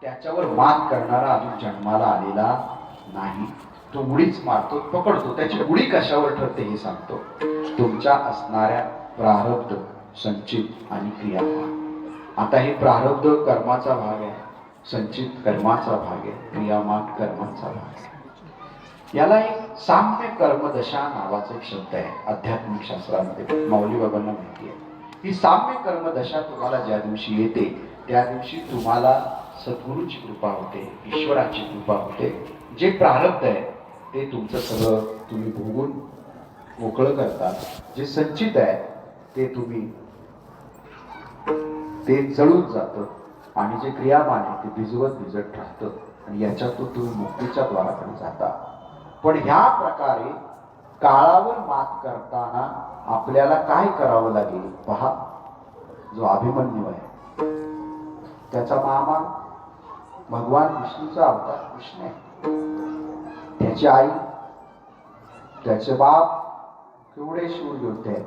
त्याच्यावर मात करणारा अजून जन्माला आलेला नाही. तो उडीच मारतो, पकडतो. त्याची उडी कशावर ठरते हे सांगतो. तुमच्या असणाऱ्या प्रारब्ध, संचित आणि क्रियामान. आता हे प्रारब्ध कर्माचा भाग आहे, संचित कर्माचा भाग आहे, क्रियामान कर्माचा भाग आहे. याला एक साम्य कर्मदशा नावाचा एक शब्द आहे आध्यात्मिक शास्त्रामध्ये. माऊली बाबांना माहिती आहे. ही साम्य कर्मदशा तुम्हाला ज्या दिवशी येते त्या दिवशी तुम्हाला सद्गुरूची कृपा होते, ईश्वराची कृपा होते. जे प्रारब्ध आहे ते तुमचं सगळं तुम्ही भोगून मोकळं करता. जे संचित आहे ते तुम्ही ते जळून जातं आणि जे क्रियामान आहे ते भिजत राहतं आणि याच्यातून तुम्ही मुक्तीच्या द्वाराकडे जाता. पण ह्या प्रकारे काळावर मात करताना आपल्याला काय करावं लागेल पहा. जो अभिमन्यू आहे त्याचा मामा भगवान विष्णूचा अवतार कृष्ण आहे. त्याची आई त्याचे बाप केवढे शूर योद्धे आहेत.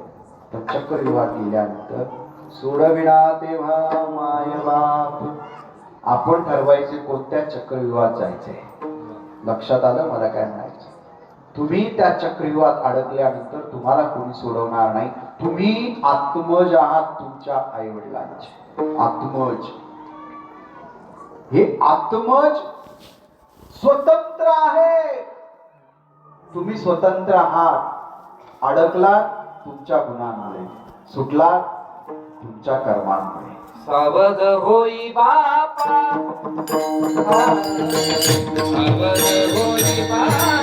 पण चक्रव्यूहात गेल्यानंतर सोडविना तेव्हा माय बाप. आपण ठरवायचे कोणत्या चक्रव्यूहात जायचंय. लक्षात आलं मला काय म्हणायचं. तुम्ही त्या चक्रव्यूहात अडकल्यानंतर तुम्हाला कोणी सोडवणार नाही. तुम्ही आत्मज आहात तुमच्या आई वडिलांचे. आत्मज. हे आत्मज स्वतंत्र आहे. तुम्ही स्वतंत्र आहात. अडकला तुमच्या गुणांमुळे, सुटला तुमच्या कर्मांमुळे. सावध होई बापा, सावध होई बापा,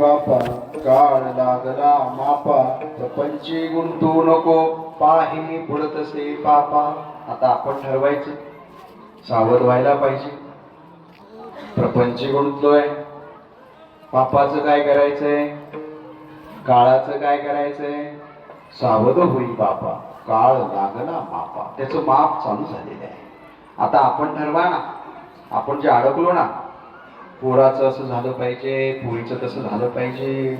बापा काळ लागला मापा. प्रपंची गुंतू नको पाही बुडतसे पापा. आता आपण ठरवायचं सावध व्हायला पाहिजे. प्रपंची गुंतलोय, पापाचं काय करायचंय, काळाचं काय करायचंय. सावध होई बापा काळ लागला मापा. त्याचं माप चालू झालेलं आहे. आता आपण ठरवा ना. आपण जे अडकलो ना, पोराचं असं झालं पाहिजे, पोरीचं तसं झालं पाहिजे,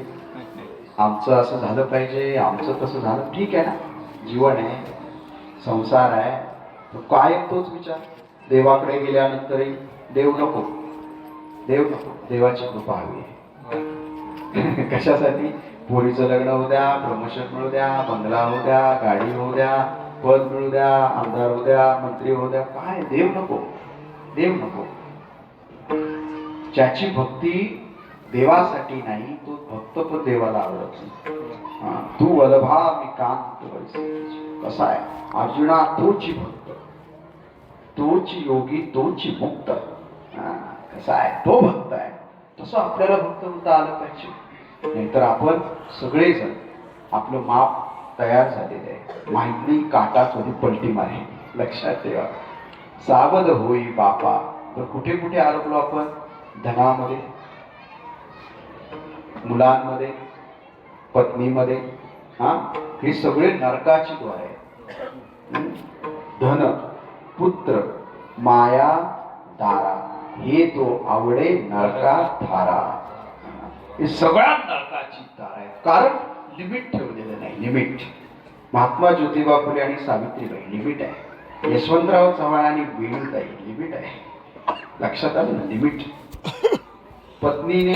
आमचं असं झालं पाहिजे, आमचं तसं झालं. ठीक आहे ना, जीवन आहे, संसार आहे, काय तोच विचार. देवाकडे गेल्यानंतरही देव नको, देव नको, देवाची कृपा हवी आहे. कशासाठी. पोरीचं लग्न होऊ द्या, प्रमोशन मिळू द्या, बंगला होऊ द्या, गाडी होऊ द्या, पद मिळू द्या, आमदार होऊ द्या, मंत्री होऊ द्या, काय देव नको, देव नको. ज्याची भक्ती देवासाठी नाही तो भक्त पण देवाला आवडत नाही. तू वल्लभा मी कांत वैसे. कसा आहे अर्जुना, तोची भक्त, तोची योगी, तोची मुक्त. कसा आहे तो भक्त आहे. तसं आपल्याला भक्त होता आलं पाहिजे. नाहीतर आपण सगळेजण आपलं माप तयार झालेलं आहे. माहित नाही काटा कधी पलटी मारे. लक्षात ठेवा. सावध होई बापा. तर कुठे कुठे अडकलो आपण. धनामध्ये, मुलांमध्ये, पत्नीमध्ये. हे सगळे नरकाची द्वार आहे. धन, पुत्र, माया, दारा हे तो आवडे नरका धारा. हे सगळ्या नरकाची दार आहे. कारण लिमिट ठेवलेलं नाही. लिमिट. महात्मा ज्योतिबा फुले आणि सावित्रीबाई लिमिट आहे. यशवंतराव चव्हाण आणि वेणुताई लिमिट आहे. लक्षात आलं ना, लिमिट. पत्नीने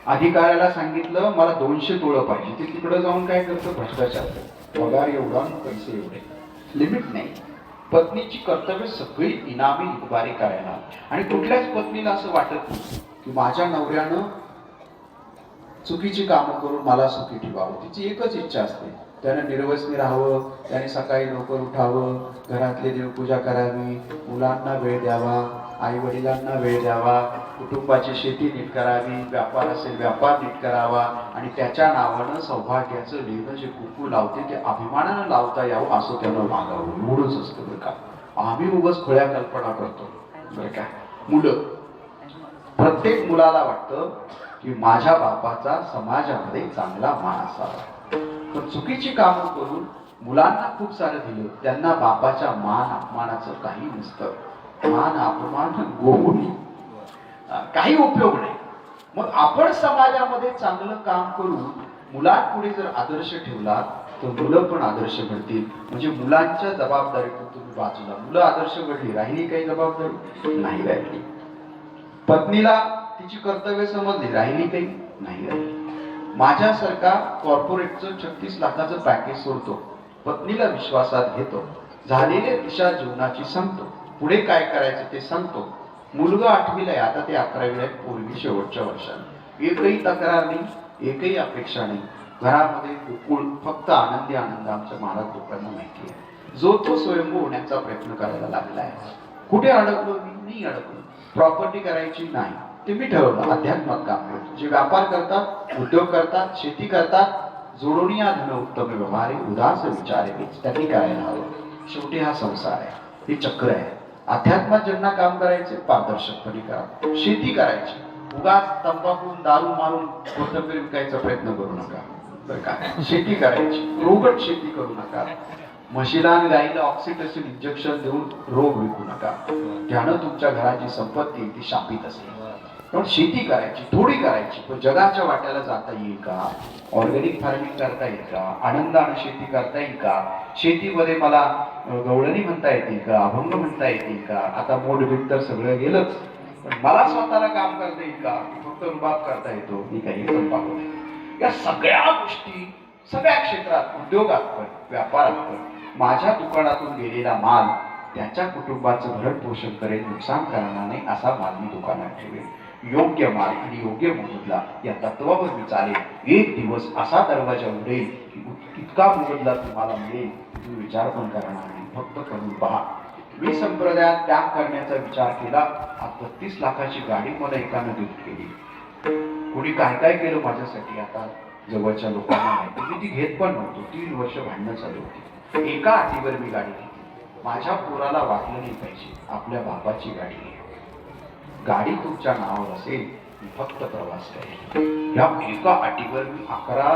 अधिकाऱ्याला सांगितलं मला 200 तोळं पाहिजे, ते तिकडे जाऊन काय करतं, भ्रष्टाचार करतं. पगार एवढा आणि पैसे एवढे, लिमिट नाही. पत्नीची कर्तव्य सगळी इनामी इतबारी करायला, आणि कुठल्याच पत्नीला असं वाटत नाही की माझ्या नवऱ्यानं चुकीची कामं करून मला सुखी ठेवावं. तिची एकच इच्छा असते, त्यानं निर्वसनी राहावं, त्याने सकाळी लवकर उठावं, घरातली देवपूजा करावी, मुलांना वेळ द्यावा, आई वडिलांना वेळ द्यावा, कुटुंबाची शेती नीट करावी, व्यापार असेल व्यापार नीट करावा, आणि त्याच्या नावानं सौभाग्याचं लिहिणं जे कुकू लावते ते अभिमानानं लावता यावं असं त्यानं वागावं. एवढंच असतं बरं का. आम्ही उगाच खुळ्या कल्पना करतो बरं का. मुलं, प्रत्येक मुलाला वाटतं की माझ्या बापाचा समाजामध्ये चांगला मान असावा, पण चुकीची कामं करून मुलांना खूप सारं दिलं, त्यांना बापाच्या मान अपमानाचं काही नसतं. मान अपमान गोवणी काही उपयोग नाही. मग आपण समाजामध्ये चांगलं काम करून मुलांपुढे जर आदर्श ठेवला तर मुलं पण आदर्श घडतील. म्हणजे मुलांच्या जबाबदारीतून तुम्ही बाजूला, मुलं आदर्श घडली, राहिली काही जबाबदारी नाही राहिली. पत्नीला तिची कर्तव्य समजली, राहिली काही नाही राहिली. माझ्यासारखा कॉर्पोरेटचं 36 लाखाचं पॅकेज सोडतो, पत्नीला विश्वासात घेतो, झालेल्या दिशा जीवनाची सांगतो, पुढे काय करायचं ते सांगतो. मुलगा 8वीला आहे, आता ते 11वीला आहे, पोरगी शेवटच्या वर्षाने. एकही तक्रार नाही, एकही अपेक्षा नाही. घरामध्ये कुळ फक्त आनंदी आनंद आमच्या महाराज लोकांना माहिती आहे. जो तो स्वयंभू होण्याचा प्रयत्न करायला लागला आहे. कुठे अडकलो मी? नाही अडकलो. प्रॉपर्टी करायची नाही, ते मी ठरवलं. अध्यात्मात काम करतो. जे व्यापार करतात, उद्योग करतात, शेती करतात, जोडून या धन उत्तम व्यवहारे उदास विचारे त्यांनी करायला हवं. शेवटी हा संसार आहे, हे चक्र आहे. अध्यात्मात ज्यांना काम करायचे पारदर्शकपणे करा. शेती करायची, उगाच तंबाखू दारू मारून कोथिंबीर विकायचा प्रयत्न करू नका बरं का. शेती करायची, रोगट शेती करू नका. म्हशीला आणि गाईला ऑक्सिटोसिन इंजेक्शन देऊन रोग विकू नका. त्यानं तुमच्या घराची संपत्ती ती शापित असते. पण शेती करायची, थोडी करायची, पण जगाच्या वाट्याला जाता येईल का? ऑर्गॅनिक फार्मिंग करता येईल का? आनंदानं शेती करता येईल का? शेतीमध्ये मला गवळणी म्हणता येतील का? अभंग म्हणता येतील का? आता मोडबीड तर सगळं गेलंच, पण मला स्वतःला काम करता येईल का? फक्त रुबाब करता येतो, मी काही तंबाखू नाही. या सगळ्या गोष्टी सगळ्या क्षेत्रात, उद्योगात पण, व्यापारात पण, माझ्या दुकानातून गेलेला माल त्याच्या कुटुंबाचं भरण पोषण करेल, नुकसान करणार नाही असा माल मी दुकानात ठेवेल. योग्य माल आणि योग्य मोबदला या तत्वावर मी चालेल. एक दिवस असा दरवाजा उघडेल की इतका मोबदला तुम्हाला मिळेल तुम्ही विचार पण करणार नाही, फक्त करून पहा. मी संप्रदायात त्याग करण्याचा विचार केला. 32 लाखाची गाडी मला एकानं गिफ्ट केली. कोणी काय काय केलं माझ्यासाठी आता जवळच्या लोकांना माहिती. मी ती घेत पण नव्हतो. 3 वर्ष भांडणं चालू होती. एका अटीवर मी गाडी घेतली, माझ्या पोराला वाटलं नाही पाहिजे आपल्या बापाची गाडी आहे. गाडी तुमच्या नावावर असेल, मी फक्त प्रवास करेल. या एका अटीवर मी 11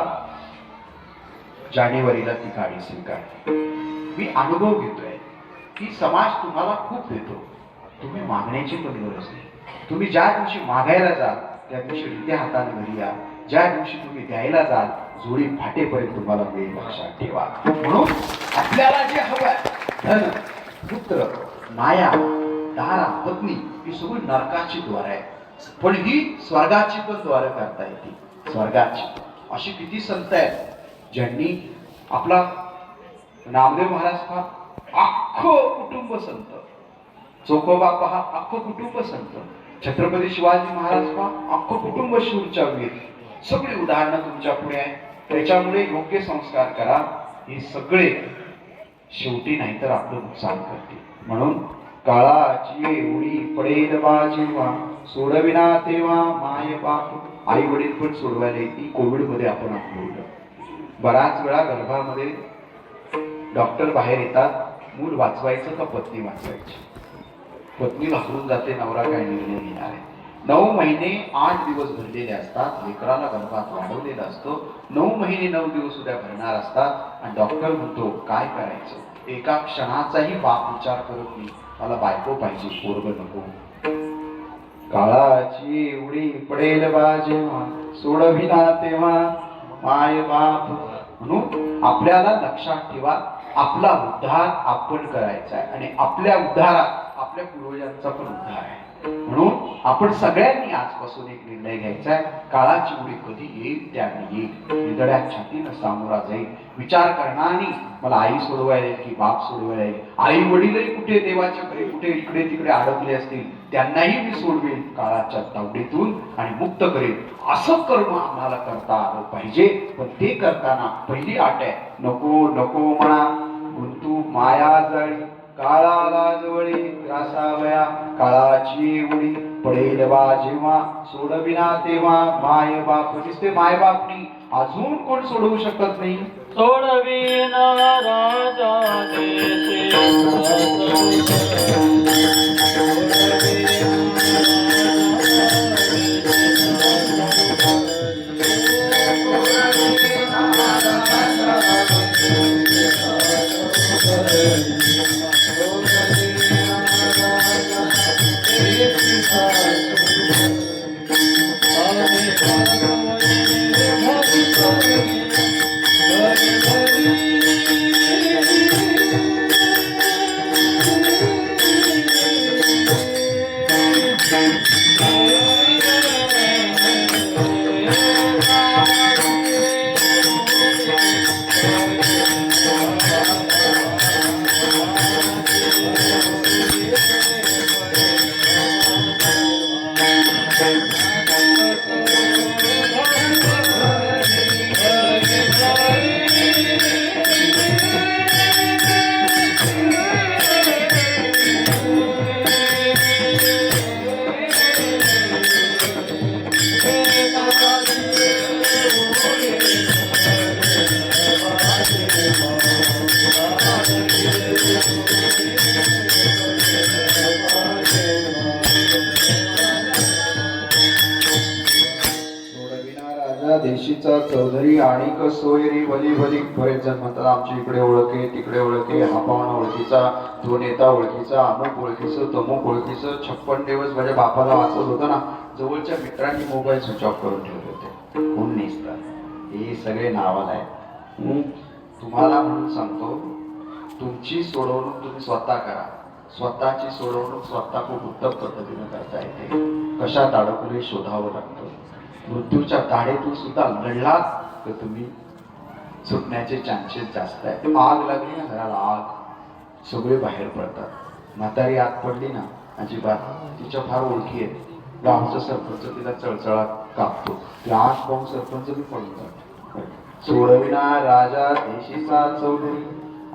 जानेवारीला ती गाडी स्वीकारली. मी अनुभव घेतोय की समाज तुम्हाला खूप देतो, तुम्ही मागण्याची पण गरज नाही. तुम्ही ज्या दिवशी मागायला जाल त्या दिवशी रित्या हाताने घरी या. ज्या दिवशी तुम्ही द्यायला जाल जोडी फाटेपर्यंत तुम्हाला मिळेल, लक्षात ठेवा. म्हणून आपल्याला जे हवंय, धन, पुत्र, माया, दारा, पत्नी, ही सगळी नरकाची द्वार आहे, पण ही स्वर्गाची पण द्वार करता येते. स्वर्गाची अशी किती संत आहेत ज्यांनी आपला नामदेव महाराज पहा, अख्खं कुटुंब संत. चोखोबा पहा, अख्खं कुटुंब संत. छत्रपती शिवाजी महाराज पहा, अख्खं कुटुंब शूरच्या वीर. सगळी उदाहरणं तुमच्या पुढे आहे. त्याच्यामुळे योग्य संस्कार करा. हे सगळे शेवटी नाहीतर आपलं नुकसान करते. म्हणून काळाची एवढी पडेल बा जेव्हा, सोडविना तेव्हा माय बाप. आई वडील पण सोडवायला येते. कोविड मध्ये आपण अनुभवलं. बराच वेळा गर्भामध्ये डॉक्टर बाहेर येतात, मूल वाचवायचं का पत्नी वाचवायची? पत्नी घाबरून जाते, नवरा काय निर्णय घेणार आहे. 9 महिने 8 दिवस भरलेले असतात, लेकराला गर्भात वाढवलेलं असतं. 9 महिने 9 दिवस उद्या भरणार असतात आणि डॉक्टर म्हणतो काय करायचं? एका क्षणाचाही बाप विचार करत नाही, मला बायको पाहिजे, पोरग नको. काळाची एवढी पडेल बा जेव्हा, सोडविना तेव्हा माय बाप. म्हणून आपल्याला लक्षात ठेवा, आपला उद्धार आपण करायचा आहे आणि आपल्या उद्धारात आपल्या पूर्वजांचा पण उद्धार आहे. म्हणून आपण सगळ्यांनी आजपासून एक निर्णय घ्यायचा आहे. काळाची उडी कधी येईल त्याने येईल, निदड्या छातीनं सामोरा जाईल. विचार करणार नाही मला आई सोडवायला येईल की बाप सोडवायला येईल. आई वडीलही कुठे देवाच्या घरी कुठे इकडे तिकडे अडकले असतील, त्यांनाही मी सोडवेल काळाच्या तावडीतून आणि मुक्त करेल. असं कर्म आम्हाला करता आलं पाहिजे. पण ते करताना पहिली अट आहे, नको नको म्हणा गुंतू माया जळी, काळाला जवळी ग्रासावया काळाची उडी, पडेल बा जेव्हा सोडविना तेव्हा माय बाप. दिसते माय बापनी अजून कोण सोडवू शकत नाही. सोडविना राजा देशे देशीचा चौधरी आणि सोयरी भली भली. बरेच जण म्हणतात आमच्या इकडे ओळखे तिकडे ओळखे, हा पाहुणा ओळखीचा, तो नेता ओळखीचा, अमुक ओळखीचं तमुक ओळखीचं. 56 दिवस माझ्या बापाला वाचत होतं ना, जवळच्या मित्रांनी मोबाईल स्विच ऑफ करून ठेवले होते. कोण नेसतात हे सगळे नावाला आहे. तुम्हाला म्हणून सांगतो, तुमची सोडवणूक तुम्ही स्वतः करा. स्वतःची सोडवणूक स्वतः खूप उत्तम पद्धतीने करता येते. कशात अडकले शोधावं लागतं. मृत्यूच्या ताडेतून सुद्धा लढलात तर तुम्ही सुटण्याचे चान्सेस जास्त आहेत. आग लागली ना घराला, आग सगळे बाहेर पडतात. म्हातारी आग पडली ना अजिबात, तिच्या फार ओळखी आहेत. गावचा सरपंच तिला चळचळात कापतो, ते आग पाहून सरपंच बी पडून जातो. सोडविना राजा देशीचा चौधरी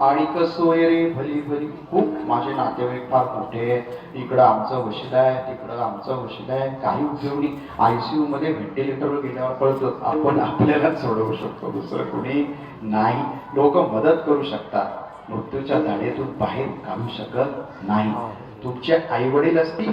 आणि सोयरे भली भली. खूप माझे नातेवाईक फार मोठे आहेत. इकडं आमचं वशील आहे, तिकडं आमचं वशील आहे. काही उपयोग नाही. ICU मध्ये व्हेंटिलेटरवर गेल्यावर कळतं आपण आपल्यालाच सोडवू शकतो, दुसरं कोणी नाही. लोक मदत करू शकतात, मृत्यूच्या धाडेतून बाहेर काढू शकत नाही. तुमचे आई वडील असतील,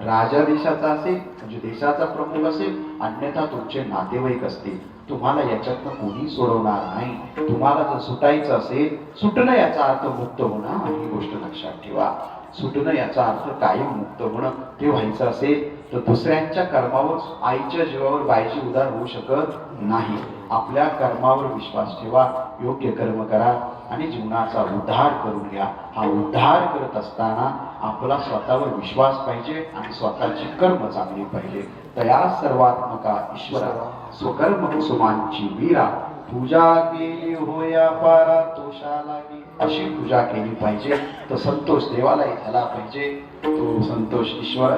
राजा देशाचा असेल म्हणजे देशाचा प्रमुख असेल, अन्यथा तुमचे नातेवाईक असतील, तुम्हाला याच्यातनं कोणी सोडवणार नाही. तुम्हाला जर सुटायचं असेल, सुटणं याचा अर्थ मुक्त होणं ही गोष्ट लक्षात ठेवा. सुटणं याचा अर्थ कायम मुक्त होणं. ते व्हायचं असेल तर दुसऱ्यांच्या कर्मावर, आईच्या जीवावर बाईची उदार होऊ शकत नाही. आपल्या कर्मावर विश्वास ठेवा, योग्य कर्म करा आणि जीवनाचा उद्धार करून घ्या. हा उद्धार करत असताना आपला स्वतःवर विश्वास पाहिजे आणि स्वतःची कर्म चांगली पाहिजे. तया सर्वात्मका ईश्वरा स्वकर्म कुसुमांची वीरा, पूजा केली होया पारा तोषा लागी. अशी पूजा केली पाहिजे. तर संतोष देवालाही झाला पाहिजे, तो संतोष ईश्वर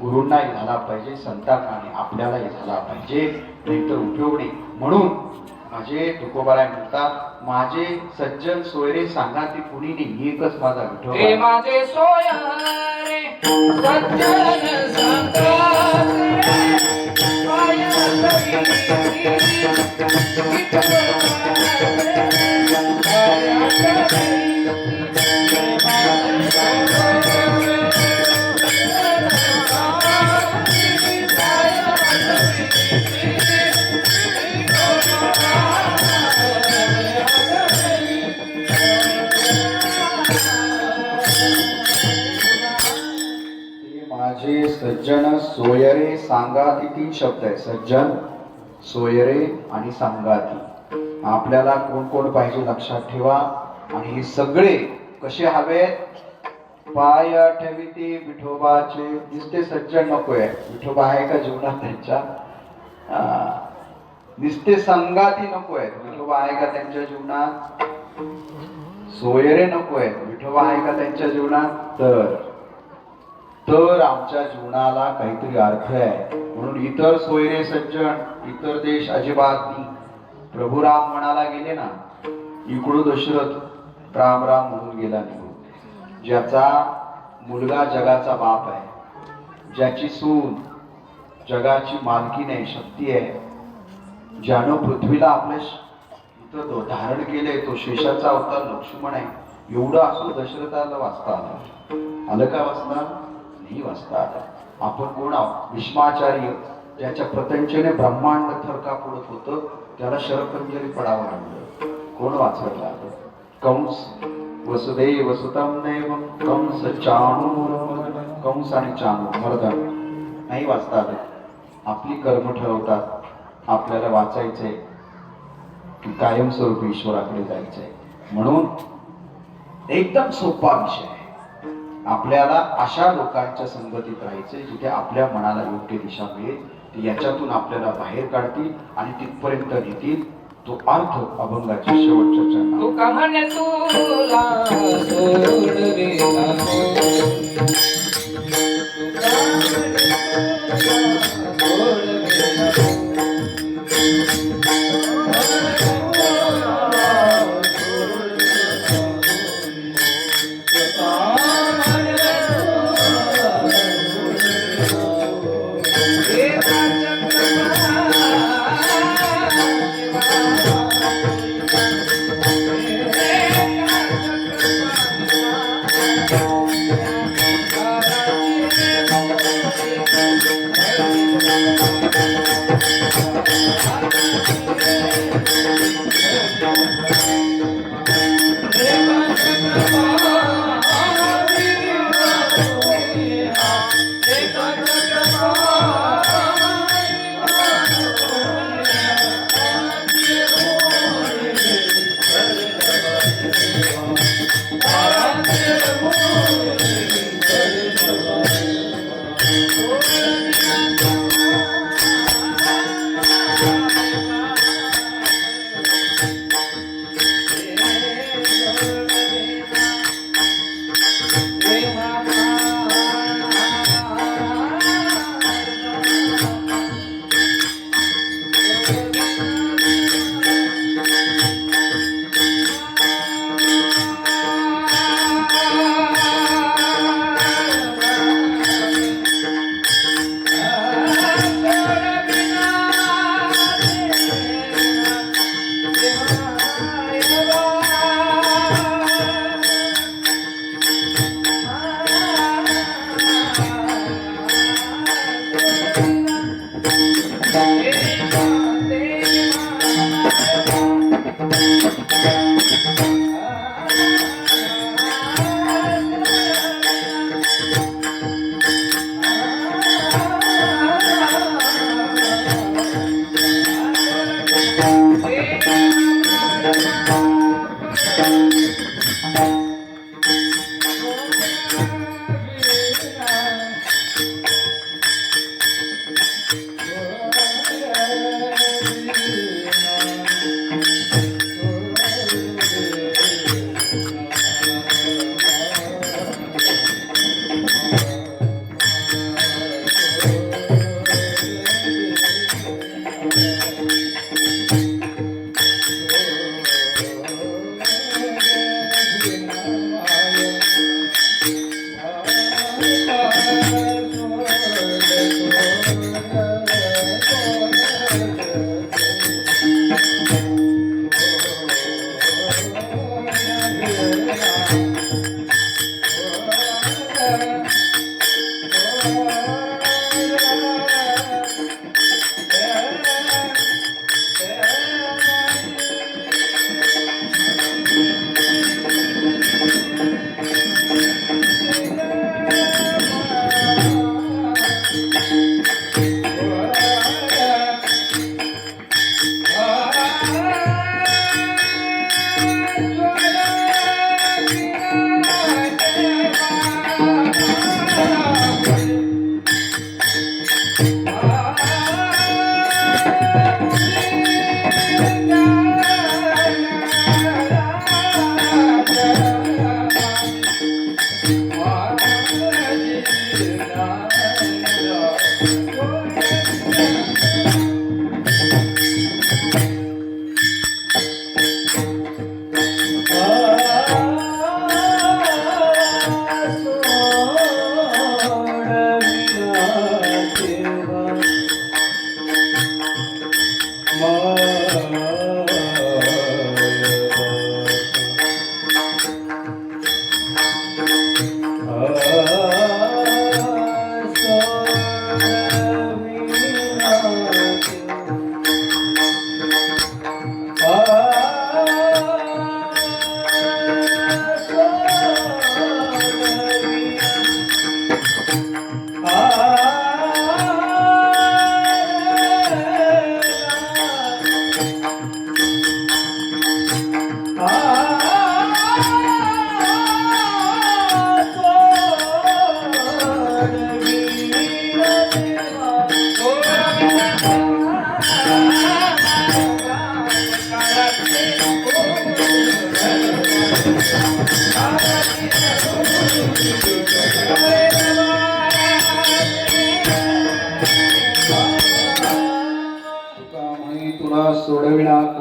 गुरूंनाही झाला पाहिजे, संतांना आणि आपल्यालाही झाला पाहिजे. नाहीतर उपयोग नाही. म्हणून माझे तुकोबाराय म्हणतात, माझे सज्जन सोयरे सांगा ती कुणी नाही, एकच माझा विठोबा. हे माझे सोयरे सज्जन सांगा माझे सज्जन सोयरे सांगाती. 3 शब्द आहे, सज्जन, सोयरे आणि सांगाती. आपल्याला कोण कोण पाहिजे लक्षात ठेवा. आणि हे सगळे कसे हवेत? पाय ठेविती विठोबाचे. नुसते सज्जन नकोय, विठोबा आहे का जीवनात त्यांच्या? नुसते संगाती नकोय, विठोबा आहे का त्यांच्या जीवनात? सोयरे नकोय, विठोबा आहे का त्यांच्या जीवनात? तर आमच्या जीवनाला काहीतरी अर्थ आहे. म्हणून इतर सोयरे सज्जन, इतर देश अजिबात नाही. प्रभू राम म्हणाला गेले ना, इकडून दशरथ राम राम म्हणून गेला निघून. ज्याचा मुलगा जगाचा बाप आहे, ज्याची सून जगाची मालकीण आहे, शक्ती आहे, ज्यानं पृथ्वीला आपल्या इथं धारण केले, तो शेषाचा अवतार लक्ष्मण आहे. एवढं असो दशरथाला वाचता आलं का? वाचता नाही वाचता आलं. आपण कोण आहोत? भीष्माचार्य, ज्याच्या प्रतंचेने ब्रह्मांड थरका पडत होतं, त्याला शरपंजरी पडावं लागलं. कोण वाचवलं आलं? कंस. वसुदेव वसुतम देवम कंस चाणूर. कंस आणि चाणूर मर्दन नाही वाचता आलं. आपली कर्म ठरवतात. आपल्याला वाचायचंय की कायमस्वरूपी ईश्वराकडे जायचंय. म्हणून एकदम सोपा विषय आहे. आपल्याला अशा लोकांच्या संगतीत राहायचंय जिथे आपल्या मनाला योग्य दिशा मिळेल, ते याच्यातून आपल्याला बाहेर काढतील आणि तिथपर्यंत नेतील. तो अर्थ अभंगाच्या शेवटच्या चरणात. तू कहाण्या तुला सोडविला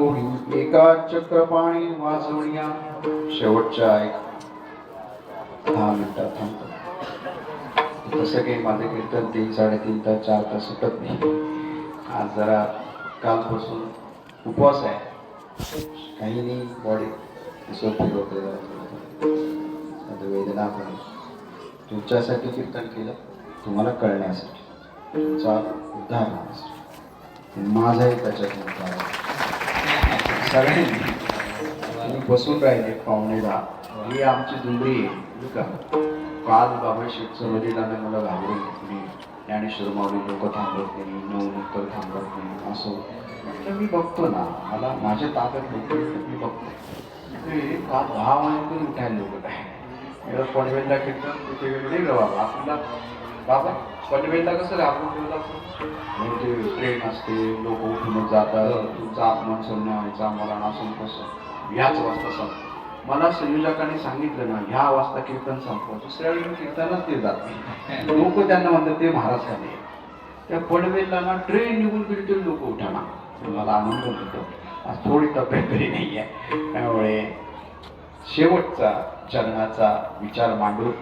कोणी एका चक्रपाणी वाजवण्या. शेवटच्या 10 मिनिटात थांबतो. तसं काही माझं कीर्तन 3, 3.5 तास 4 तास सुटत नाही. आज जरा कालपासून उपवास आहे, काही नाही, बॉडी फिरवते, वेदना पण. तुमच्यासाठी कीर्तन केलं, तुम्हाला कळण्यासाठी, तुमचा उद्धार होण्यासाठी. माझाही त्याच्यात उद्धार आहे. सगळ्यांनी बसून राहिले पाहुणे 10. ही आमची दुंबरी आहे का. काल बाबा शेठचरोलीला मला घाबरून घेतली. ज्ञानेश्वर माऊली लोक थांबत नाही, 9 नंतर थांबत नाही, असं म्हटलं. मी बघतो ना, मला माझ्या ताब्यात लोक, मी बघतो का 10 वाजेपर्यंत उठायला लोक काय. पनवेलला कीर्तन तिथे वेगळे बाबा आपल्याला. बाबा पनवेलला कसं आपण ठेवला, ते ट्रेन असते, लोक उठूनच जातात, तुमचा अपमान सण व्हायचा, मला नसून कसं ह्याच वाजता संपतो. मला संयोजकांनी सांगितलं ना, ह्या वाजता कीर्तन संपव, दुसऱ्या वेळी कीर्तनच ते जात नाही. लोक त्यांना म्हणतात ते महाराज खाली. त्या पनवेलला ना ट्रेन निघून गेली तरी लोक उठाना. मला आनंद होतो. आज थोडी तब्येत तरी नाही आहे, त्यामुळे शेवटचा चरणाचा विचार मांडून,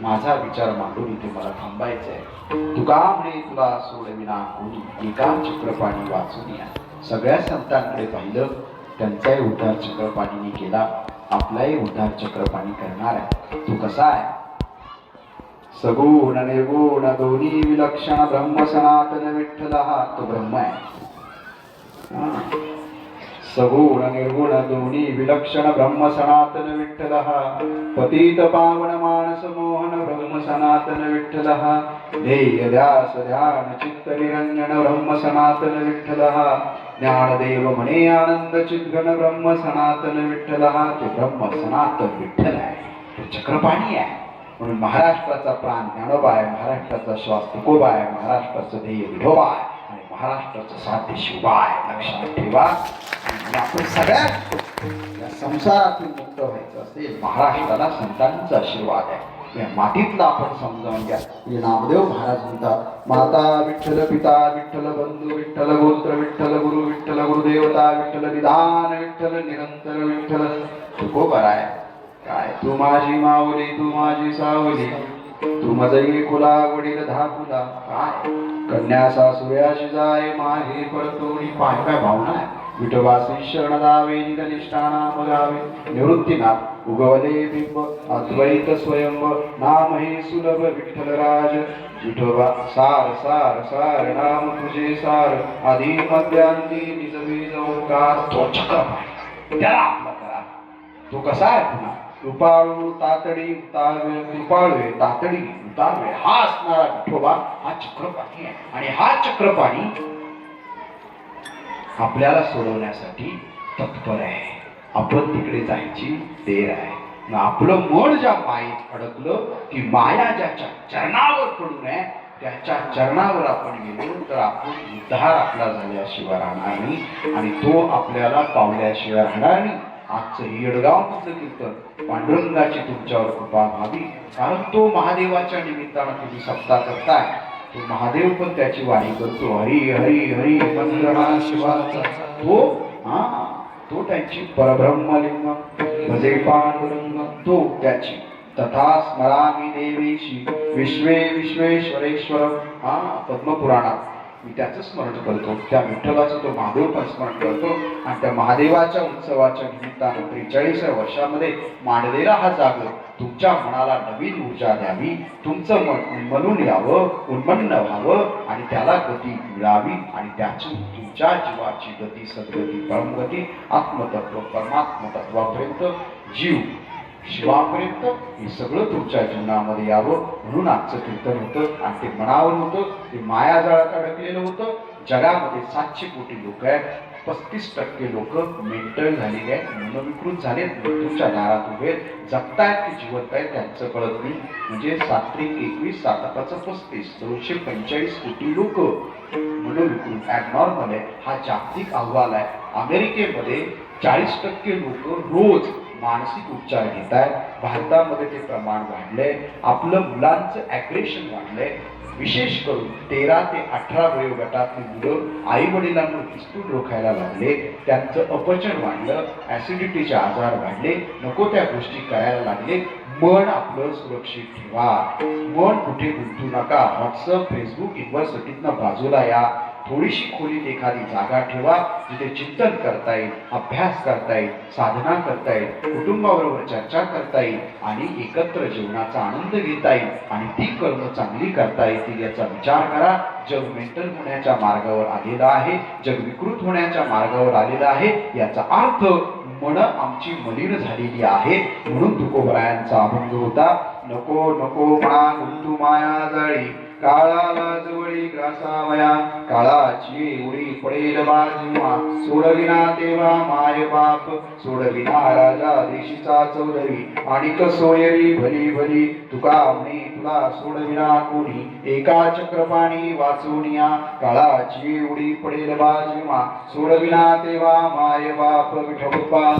माझा विचार मांडून इथे मला थांबायचं आहे. तुका म्हणे तुला सोडविना कोणी एका चक्रपाणी वाचून या. सगळ्या संतांकडे पाहिलं, त्यांचाही उद्धार चक्रपाणीने केला, आपलाही उद्धार चक्रपाणी करणार आहे. तू कसा आहे. सगुण निर्गुण दोन्ही विलक्षण ब्रह्म सनातन विठ्ठल हा तो ब्रह्म आहे. सगुण निर्गुण दोन्ही विलक्षण ब्रह्म सनातन विठ्ठल हा. पतित पावन मानस मोहन ब्रह्म सनातन विठ्ठल हा. ध्येय ध्यास ध्यान चित्त निरंजन ब्रह्म सनातन विठ्ठल हा. ज्ञानदेव म्हणे आनंद चिद्घन ब्रह्म सनातन विठ्ठल हा. ते ब्रह्म सनातन विठ्ठल आहे, तो चक्रपाणी आहे. म्हणून महाराष्ट्राचा प्राण ज्ञानोबा आहे, महाराष्ट्राचा श्वास तुकोबा आहे, महाराष्ट्राचं ध्येय विठोबा आहे आणि महाराष्ट्राचं साध्य शिवबा आहे. लक्षात ठेवा. आपण सगळ्यात या संसारातून मुक्त व्हायचं असेल, महाराष्ट्राला संतांचा आशीर्वाद आहे. या मातीतला आपण समजावून घ्या. हे नामदेव महाराज म्हणतात, माता विठ्ठल, पिता विठ्ठल, बंधू विठ्ठल, गोत्र विठ्ठल, गुरु विठ्ठल, गुरुदेवता विठ्ठल, निदान विठ्ठल, निरंतर विठ्ठल. तुकोबा आहे काय. तू माझी माऊली, तू माझी सावली, तू मजई कुला वडील धाकुला. काय कन्या सासुऱ्याशी जाय माहे परतोडी. पाय काय भावना आहे. विठोबासी शरण दावे निष्ठाना गावे. निवृत्तीनाथ उगवले बिंब अद्वैत स्वयंब. नाम हे सुलभ विठ्ठलराज. विठोबा सार सार सार नाम तुझे सार. आधी मध्यांती निज बीज ओंकार. तो चक्रपाणी, त्याला आपला करा. तो कसा आहे पुन्हा. कृपाळू तातडी उतारवे, कृपाळवे तातडी उतारवे हा असणारा विठोबा हा चक्रपाणी आहे. आणि हा चक्रपाणी आपल्याला सोडवण्यासाठी तत्पर आहे. आपण तिकडे जायची देर आहे. आपलं मन ज्या मायेत अडकलं, ती माया ज्याच्या चरणावर पडू नये, त्याच्या चरणावर आपण गेलो तर आपण उद्धार आपला झाल्याशिवाय राहणार नाही आणि तो आपल्याला पावल्याशिवाय राहणार नाही. आजचं येडगाव मधलं कीर्तन पांडुरंगाची तुमच्यावर कृपा व्हावी, कारण तो महादेवाच्या निमित्तानं तुम्ही सप्ताह करताय. तो महादेव पण त्याची वाणी करतो. हरी हरी हरी मंत्र हा शिवाचा. तो त्यांची परब्रह्मलिंग भजे पांडुरंग. तो त्याची तथा स्मरामी देवीशी विश्वे विश्वेश्वरेश्वर. पद्मपुराणात मी त्याचं स्मरण करतो. त्या विठ्ठलाचं तो महादेव पण स्मरण करतो. आणि त्या महादेवाच्या उत्सवाच्या निमित्तानं 43व्या वर्षामध्ये मांडलेला हा जाग तुमच्या मनाला नवीन ऊर्जा द्यावी, तुमचं मन उन्मलून यावं, उन्मन्न व्हावं आणि त्याला गती मिळावी आणि त्याची तुमच्या जीवाची गती, सद्गती, परमगती, आत्मतत्व परमात्म तत्वापर्यंत, जीव शिवापर्यंत हे सगळं तुमच्या जीवनामध्ये यावं. म्हणून आजचं कीर्तन होतं आणि ते मनावर होतं. ते मायाजाळात अडकलेलं होतं. जगामध्ये 700 कोटी लोक आहेत. 35% लोक मेंटल झालेले आहेत, मनोविकृत झालेत, मृत्यूच्या दारात उभे जगतायत की जिवंत आहेत त्यांचं कळत नाही. म्हणजे 7 × 21 7 × 35 245 कोटी लोक मनोविकृत ॲबनॉर्मल आहे. हा जागतिक अहवाल आहे. अमेरिकेमध्ये 40% लोक रोज मानसिक उपचार घेत आहेत. भारतामध्ये ते प्रमाण वाढलंय. आपलं मुलांचं ॲग्रेशन वाढलंय. विशेष करून 13 ते 18 वयोगटातली मुलं आई वडिलांवर पिस्तूल रोखायला लागले, त्यांचं अपचन वाढलं, ऍसिडिटीचे आजार वाढले, नको त्या गोष्टी करायला लागले. मन आपलं सुरक्षित ठेवा, मन कुठे गुंतू नका. व्हॉट्सअप, फेसबुक, युनिव्हर्सिटीतनं बाजूला या. थोडीशी खोलीत एखादी जागा ठेवा जिथे चिंतन करता येईल, अभ्यास करता येईल, साधना करता येईल, कुटुंबाबरोबर चर्चा करता येईल आणि एकत्र जीवनाचा आनंद घेता येईल आणि ती कर्म चांगली करता येतील याचा विचार करा. जग मेंटल होण्याच्या मार्गावर आलेलं आहे, जग विकृत होण्याच्या मार्गावर आलेलं आहे. याचा अर्थ मन आमची मलिन झालेली आहे. म्हणून तुकोबरायांचा अभंग होता, नको नको म्हणा गुंतू माया जाळी, काळाला जवळी ग्रासावया, काळाची उडी पडेल बाजूमा, सोडविना तेव्हा माय बाप, सोडविना राजा देशीचा चौधरी, आणि सोयरी भली भली, तुका म्हणे तुला सोडविना कोणी, एका चक्रपाणी वाचूनिया, काळाची उडी पडेल बाजूमा, सोडविना तेव्हा माय बाप. विठोबा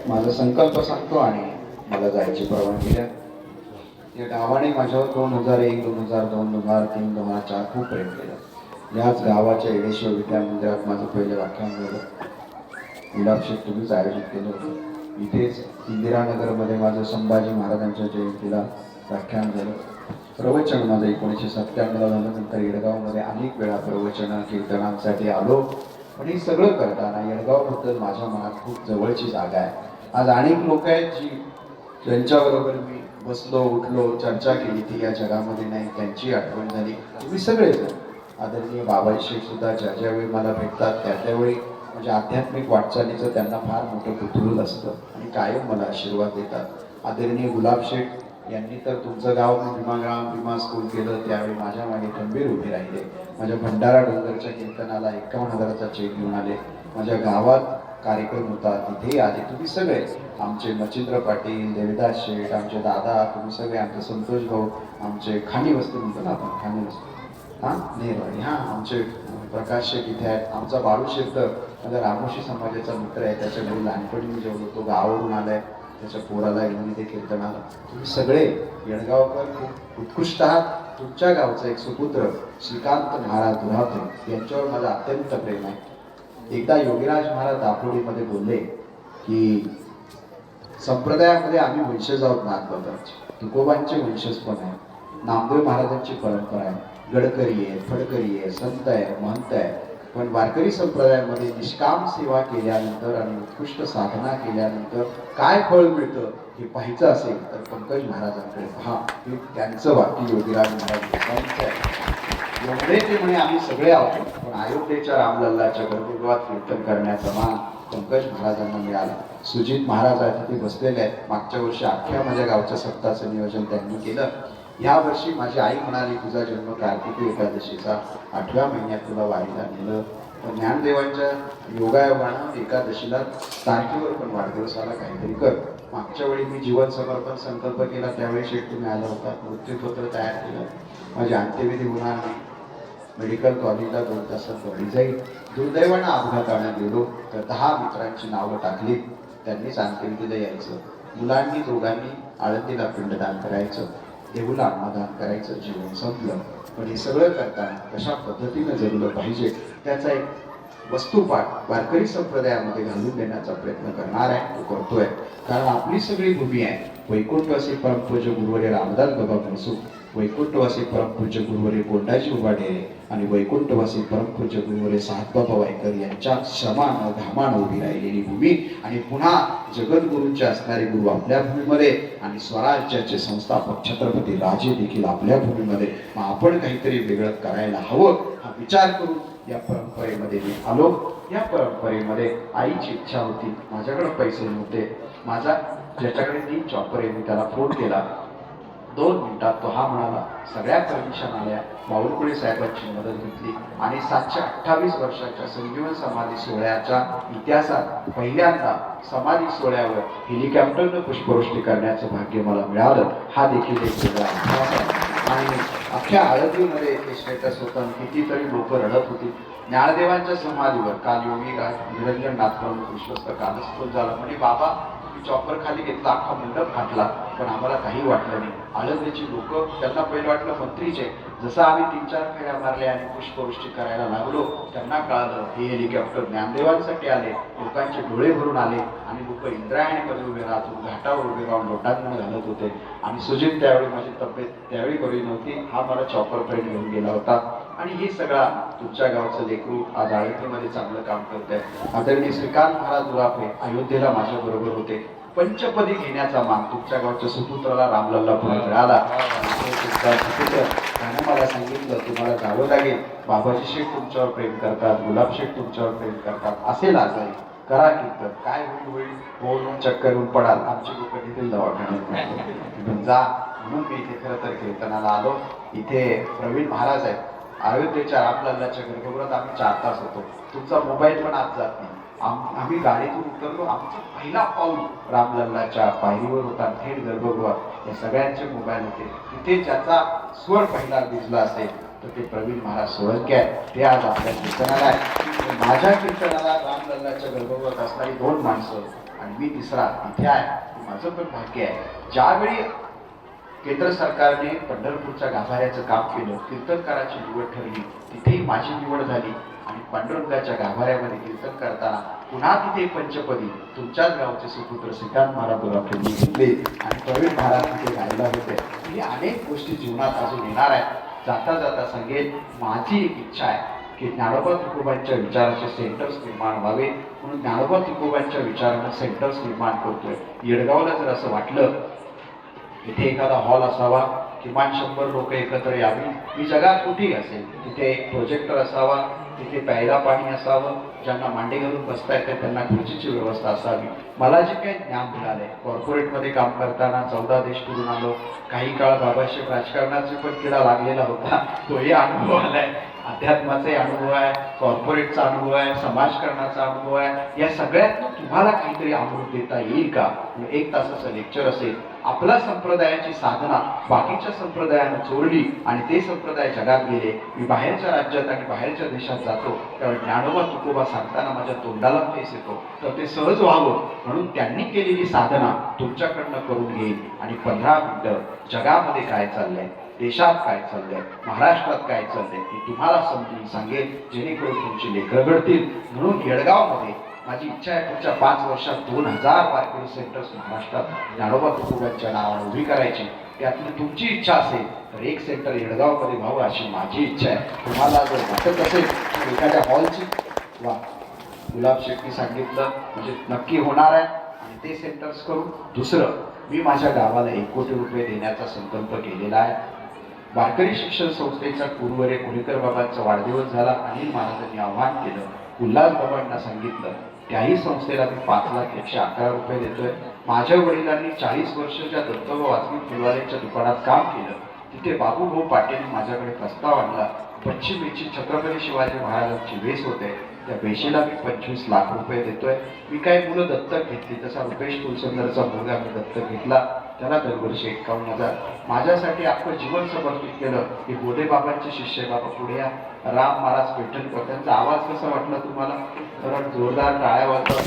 माझा संकल्प सांगतो आणि मला जायची परवानगी द्या. या गावाने माझ्यावर 2001, 2002, 2003, 2004 खूप प्रेम केलं. याच गावाच्या येडेश्वर विद्या मंदिरात माझं पहिलं व्याख्यान झालं. गुलाबशेठ तुम्हीच आयोजित केलं होतं. इथेच इंदिरानगरमध्ये माझं संभाजी महाराजांच्या जयंतीला व्याख्यान झालं. प्रवचन माझं 1997 झालं. नंतर येडगावमध्ये अनेक वेळा प्रवचन कीर्तनांसाठी आलो. पण हे सगळं करताना येडगावबद्दल माझ्या मनात खूप जवळची जागा आहे. आज अनेक लोक आहेत ज्यांच्याबरोबर मी बसलो, उठलो, चर्चा केली ती या जगामध्ये नाही, त्यांची आठवण झाली. तुम्ही सगळेजण आदरणीय बाबाजी सुद्धा ज्यावेळी मला भेटतात त्यावेळी म्हणजे आध्यात्मिक वाटचालीचं त्यांना फार मोठं कुतूहल असतं आणि कायम मला आशीर्वाद देतात. आदरणीय गुलाबशेठ यांनी तर तुमचं गाव मी भीमा स्कूल केलं त्यावेळी माझ्या मागे खंबीर उभे राहिले. माझ्या भंडारा डोंगरच्या कीर्तनाला 51,000चा चेक घेऊन आले. माझ्या गावात कार्यक्रम होता तिथे आले. तुम्ही सगळे आमचे मच्छिंद्र पाटील, देवदास शेठ, आमचे दादा, तुम्ही सगळे, आमचे संतोष भाऊ, आमचे खाणी वस्ती म्हणतो ना आपण, खाणी वस्ती नेरवाडी, आमचे प्रकाश शेठ इथे आहेत. आमचा बाळू शेठ तर माझा रामोशी समाजाचा मित्र आहे. त्याच्या घरी लहानपणी मी जेवलो. तो गावावरून आलाय, त्याच्या पोराला घेऊन इथे कीर्तनाला. तुम्ही सगळे येडगावकर खूप उत्कृष्ट आहात. तुमच्या गावचा एक सुपुत्र श्रीकांत महाराज दुराते यांच्यावर माझं अत्यंत प्रेम आहे. एकदा योगीराज महाराज दापोलीमध्ये बोलले की संप्रदायामध्ये आम्ही वंशज आहोत नाथबाबांचे, तुकोबांचे वंशज पण आहे, नामदेव महाराजांची परंपरा आहे, गडकरी आहे, फडकरी आहे, संत आहे, महंत आहे. पण वारकरी संप्रदायामध्ये निष्काम सेवा केल्यानंतर आणि उत्कृष्ट साधना केल्यानंतर काय फळ मिळतं हे पाहायचं असेल तर पंकज महाराजांकडे पहा. हे त्यांचं वाक्य योगीराज महाराज एवढे ते म्हणे आम्ही सगळे आहोत, पण अयोध्येच्या रामलल्लाच्या गर्भगृहात कीर्तन करण्याचा मान पंकज महाराजांना मिळाला. सुजित महाराज तिथे बसलेले आहेत. मागच्या वर्षी अख्ख्या माझ्या गावच्या सप्ताहाचं नियोजन त्यांनी केलं. या वर्षी माझी आई म्हणाली तुझा जन्म कार्तिकी एकादशीचा, 8व्या महिन्यात तुला वारीला नेलं. पण ज्ञानदेवांच्या योगायोगानं एकादशीला तारखेवर पण वाढदिवसाला काहीतरी कर. मागच्या वेळी मी जीवन समर्पण संकल्प केला त्यावेळी शेठ तुम्ही आला होता, मृत्यूपत्र तयार केलं. माझी अंत्यविधी होणार नाही. मेडिकल कॉलेजला 2 तासात गाडी जाईल. दुर्दैवानं अपघाताने गेलो तर 10 मित्रांची नावं टाकली. त्यांनीच अंत्यविधीला यायचं. मुलांनी दोघांनी आळंदीला पिंडदान करायचं, देऊला अन्नदान करायचं, जीवन संपलं. पण हे सगळं करताना कशा पद्धतीनं जगलं पाहिजे त्याचा एक वस्तुपाठ वारकरी संप्रदायामध्ये घालून देण्याचा प्रयत्न करणार आहे, तो करतोय. कारण आपली सगळी भूमी आहे वैकुंठवासी परमपूज्य गुरुवर्य रामदास बाबा मनसुख, वैकुंठवासी परमपूज्य गुरुवर्य कोंडाजी उबाडे आणि वैकुंठवासी परमपूज्य गुरुवर्य सातबाबा वायकर यांच्या श्रमानं घामानं उभी राहिलेली भूमी. आणि पुन्हा जगद्गुरूंचे असणारे गुरु आपल्या भूमीमध्ये आणि स्वराज्याचे संस्थापक छत्रपती राजे देखील आपल्या भूमीमध्ये. मग आपण काहीतरी वेगळं करायला हवं हा विचार करून या परंपरेमध्ये मी आलो. या परंपरेमध्ये आईची इच्छा होती, माझ्याकडे पैसे नव्हते, माझा ज्याच्याकडे 3 चॉपर आहे मी त्याला फोन केला, 2 मिनिटात तो हा म्हणाला. सगळ्या परमिशन आल्या, बावनकुळे साहेबांची मदत घेतली आणि 728 वर्षाच्या संजीवन समाधी सोहळ्याच्या इतिहासात पहिल्यांदा समाधी सोहळ्यावर हेलिकॉप्टरनं पुष्पवृष्टी करण्याचं भाग्य मला मिळालं. हा देखील एक वेगळा इतिहास आहे. आणि अख्ख्या आळंदीमध्ये ते स्टेटस होतं, कितीतरी लोक रडत होती. ज्ञानदेवांच्या समाधीवर काल योगी निरंजन नाथप्रमुख विश्वस्त कालस्थूल झाला. म्हणजे बाबा चॉपर खाली घेतला, अख्खा मंडप फाटला, पण आम्हाला काही वाटलं नाही. आळंदीची लोक, त्यांना पहिलं वाटलं मंत्रीचे. जसं आम्ही 3-4 फेऱ्या मारल्या आणि पुष्पवृष्टी करायला लागलो, त्यांना कळालं हे हेलिकॉप्टर ज्ञानदेवांसाठी आले. लोकांचे डोळे भरून आले आणि लोक इंद्रायणीमध्ये उभे राहून घाटावर उभे राहून लोटांगण घालत होते. आणि सुजित त्यावेळी, माझी तब्येत त्यावेळी बरी नव्हती, हा मला चॉपर पर्यंत घेऊन गेला होता. आणि हे सगळा तुमच्या गावचं लेकरू आज आळंदीमध्ये चांगलं काम करत आहे. आदरणीय श्रीकांत महाराज दुरापे अयोध्येला माझ्या बरोबर होते. पंचपदी घेण्याचा मान तुमच्या गावच्या सुपुत्राला रामलल्ला पुढे मिळाला. त्याने मला सांगितलं तुम्हाला जावं लागेल, बाबाजी शेठ तुमच्यावर प्रेम करतात, गुलाब शेठ तुमच्यावर प्रेम करतात, असेल आजारी करा कीर्तन, काय होईल होऊन चक्कर येऊन पडाल, आमची लोक तिथील दवाखान्यात जा. म्हणून मी इथे खरं तर कीर्तनाला आलो. इथे प्रवीण महाराज आहेत, अयोध्येच्या रामलल्लाच्या गर्भगृहात आम्ही 4 तास होतो. तुमचा मोबाईल पण आज जात नाही. आम्ही गाडीतून उतरलो, आमचा पहिला पाऊल रामलल्लाच्या पायरीवर होता, थेट गर्भगृहात. या सगळ्यांचे मोबाईल होते. तिथे ज्याचा स्वर पहिला दिसला असेल तर ते प्रवीण महाराज सोळंके आहेत. ते आज आपल्या कीर्तनाला आहे. माझ्या कीर्तनाला रामलल्लाच्या गर्भगृहात असणारी 2 माणसं आणि मी तिसरा इथे आहे. माझं पण भाग्य आहे. ज्यावेळी केंद्र सरकारने पंढरपूरच्या गाभाऱ्याचं काम केलं, कीर्तनकाराची निवड ठरली, तिथेही माझी निवड झाली. आणि पांडुरंगाच्या गाभाऱ्यामध्ये कीर्तन करताना पुन्हा तिथे पंचपदी तुमच्याच गावचे सुपुत्र श्रीकांत महाराज दुरापेंनी घेतले आणि प्रवीण महाराज तिथे गायला होते. ही अनेक गोष्टी जीवनात अजून येणार आहेत. जाता जाता सांगेल, माझी एक इच्छा आहे की ज्ञानोबा तुकोबांच्या विचाराचे सेंटर्स निर्माण व्हावे. म्हणून ज्ञानोबा तुकोबांच्या विचारानं सेंटर्स निर्माण करतोय. येडगावला जर असं वाटलं इथे एखादा हॉल असावा, किमान 100 लोक एकत्र यावी, मी जगात कुठेही असेल, तिथे एक प्रोजेक्टर असावा, तिथे प्यायला पाणी असावं, ज्यांना मांडी घालून बसता येते त्यांना खुर्चीची व्यवस्था असावी. मला जे काही ज्ञान मिळालंय, कॉर्पोरेटमध्ये काम करताना 14 देश फिरून आलो, काही काळ बाबासाहेब राजकारणाचा पण किडा लागलेला होता, तोही अनुभव आलाय. अध्यात्माचाही अनुभव आहे, कॉर्पोरेटचा अनुभव आहे, समाजकारणाचा अनुभव आहे. या सगळ्यातून तुम्हाला काहीतरी अमृत देता येईल का? 1 तासाचं लेक्चर असेल. आपला संप्रदायाची साधना बाकीच्या संप्रदायानं चोरली आणि ते संप्रदाय जगात गेले. मी बाहेरच्या राज्यात आणि बाहेरच्या देशात जातो त्यावेळी ज्ञानोबा तुकोबा सांगताना माझ्या तोंडाला फेस येतो. तर ते सहज व्हावं म्हणून त्यांनी केलेली साधना तुमच्याकडनं करून घेईल आणि 15 मिनिटं जगामध्ये काय चाललंय, देशात काय चाललंय, महाराष्ट्रात काय चाललंय हे तुम्हाला समजून सांगेल, जेणेकरून तुमची लेकरं घडतील. म्हणून येडगावमध्ये माझी इच्छा आहे पुढच्या 5 वर्षात 2000 वारकरी सेंटर्स महाराष्ट्रात ज्ञानोबा तुकोबांच्या नावाने उभी करायची. त्यातली तुमची इच्छा असेल तर एक सेंटर येडगावमध्ये व्हावं अशी माझी इच्छा आहे. तुम्हाला जर वाटत असेल तर एखाद्या हॉलची वा गुलाब शेट्टी सांगितलं म्हणजे नक्की होणार आहे आणि ते सेंटर्स करून. दुसरं, मी माझ्या गावाला 1 कोटी रुपये देण्याचा संकल्प केलेला आहे. वारकरी शिक्षण संस्थेचा गुरुवर्य कुणीकर बाबांचा वाढदिवस झाला. अनिल महाराजांनी आव्हान केलं, उल्हास बाबांना सांगितलं, त्याही संस्थेला मी 5,01,11 रुपये देतोय. माझ्या वडिलांनी 40 वर्षाच्या दत्तोबा वाचवी फुलवालेच्या दुकानात काम केलं. तिथे बाबूभाऊ पाटील माझ्याकडे प्रस्ताव आणला. पश्चिमेची छत्रपती शिवाजी महाराजांची वेस होते, त्या वेशीला मी 25 लाख रुपये देतोय. मी काही मुलं दत्तक घेतली, तसा रुपेश कुलसुंदरचा मुलगा मी दत्तक घेतला, त्याला दरवर्षी 51,000. माझ्यासाठी अख्खं जीवन समर्पित केलं. हे बोधे बाबांचे शिष्य बाबा पुढे या, राम महाराज पैठणकर. त्यांचा आवाज कसा वाटला तुम्हाला? खरं जोरदार टाळ्या वाजवा.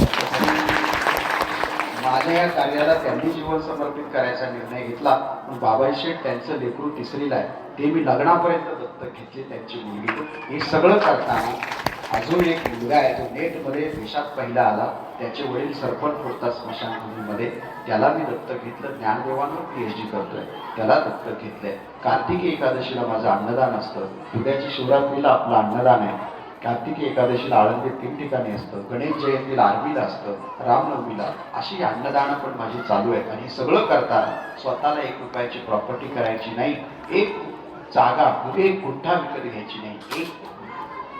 माझ्या या कार्याला त्यांनी जीवन समर्पित करायचा निर्णय घेतला. पण बाबाई शेठ त्यांचं लेकरू तिसरीला आहे, ते मी लग्नापर्यंत दत्तक घेतली त्यांची मुलगी. हे सगळं करताना अजून एक मुलगा आहे जो नेटमध्ये देशात पहिला आला, त्याचे वडील सरपंच होता स्मशानभूमीमध्ये, त्याला मी दत्तक घेतलं. ज्ञानदेवांवर PhD करतोय, त्याला दत्तक घेतलंय. कार्तिकी एकादशीला माझं अन्नदान असतं, उद्याची शिवरात्रीला आपलं अन्नदान आहे. कार्तिकी एकादशीला आळंदीत 3 ठिकाणी असतं, गणेश जयंतीला आर्मीला असतं, रामनवमीला. अशी अन्नदानं पण माझी चालू आहेत. आणि हे सगळं करताना स्वतःला 1 रुपयाची प्रॉपर्टी करायची नाही, एक जागा, एक गुंठा विकत घ्यायची नाही, 1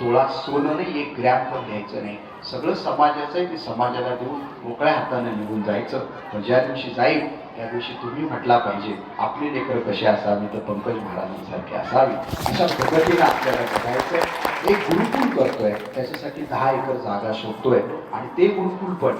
तोळा सोनं नाही, 1 ग्रॅम पण घ्यायचं नाही. सगळं समाजाचं आहे, ते समाजाला देऊन मोकळ्या हाताने निघून जायचं. पण ज्या दिवशी जाईल त्या दिवशी तुम्ही म्हटला पाहिजे आपली लेकरं कशी असावी, तर पंकज महाराजांसारखे असावी. अशा पद्धतीने आपल्याला बघायचं. एक गुरुकुल करतोय, त्याच्यासाठी 10 एकर जागा शोधतोय. आणि ते गुरुकुल पण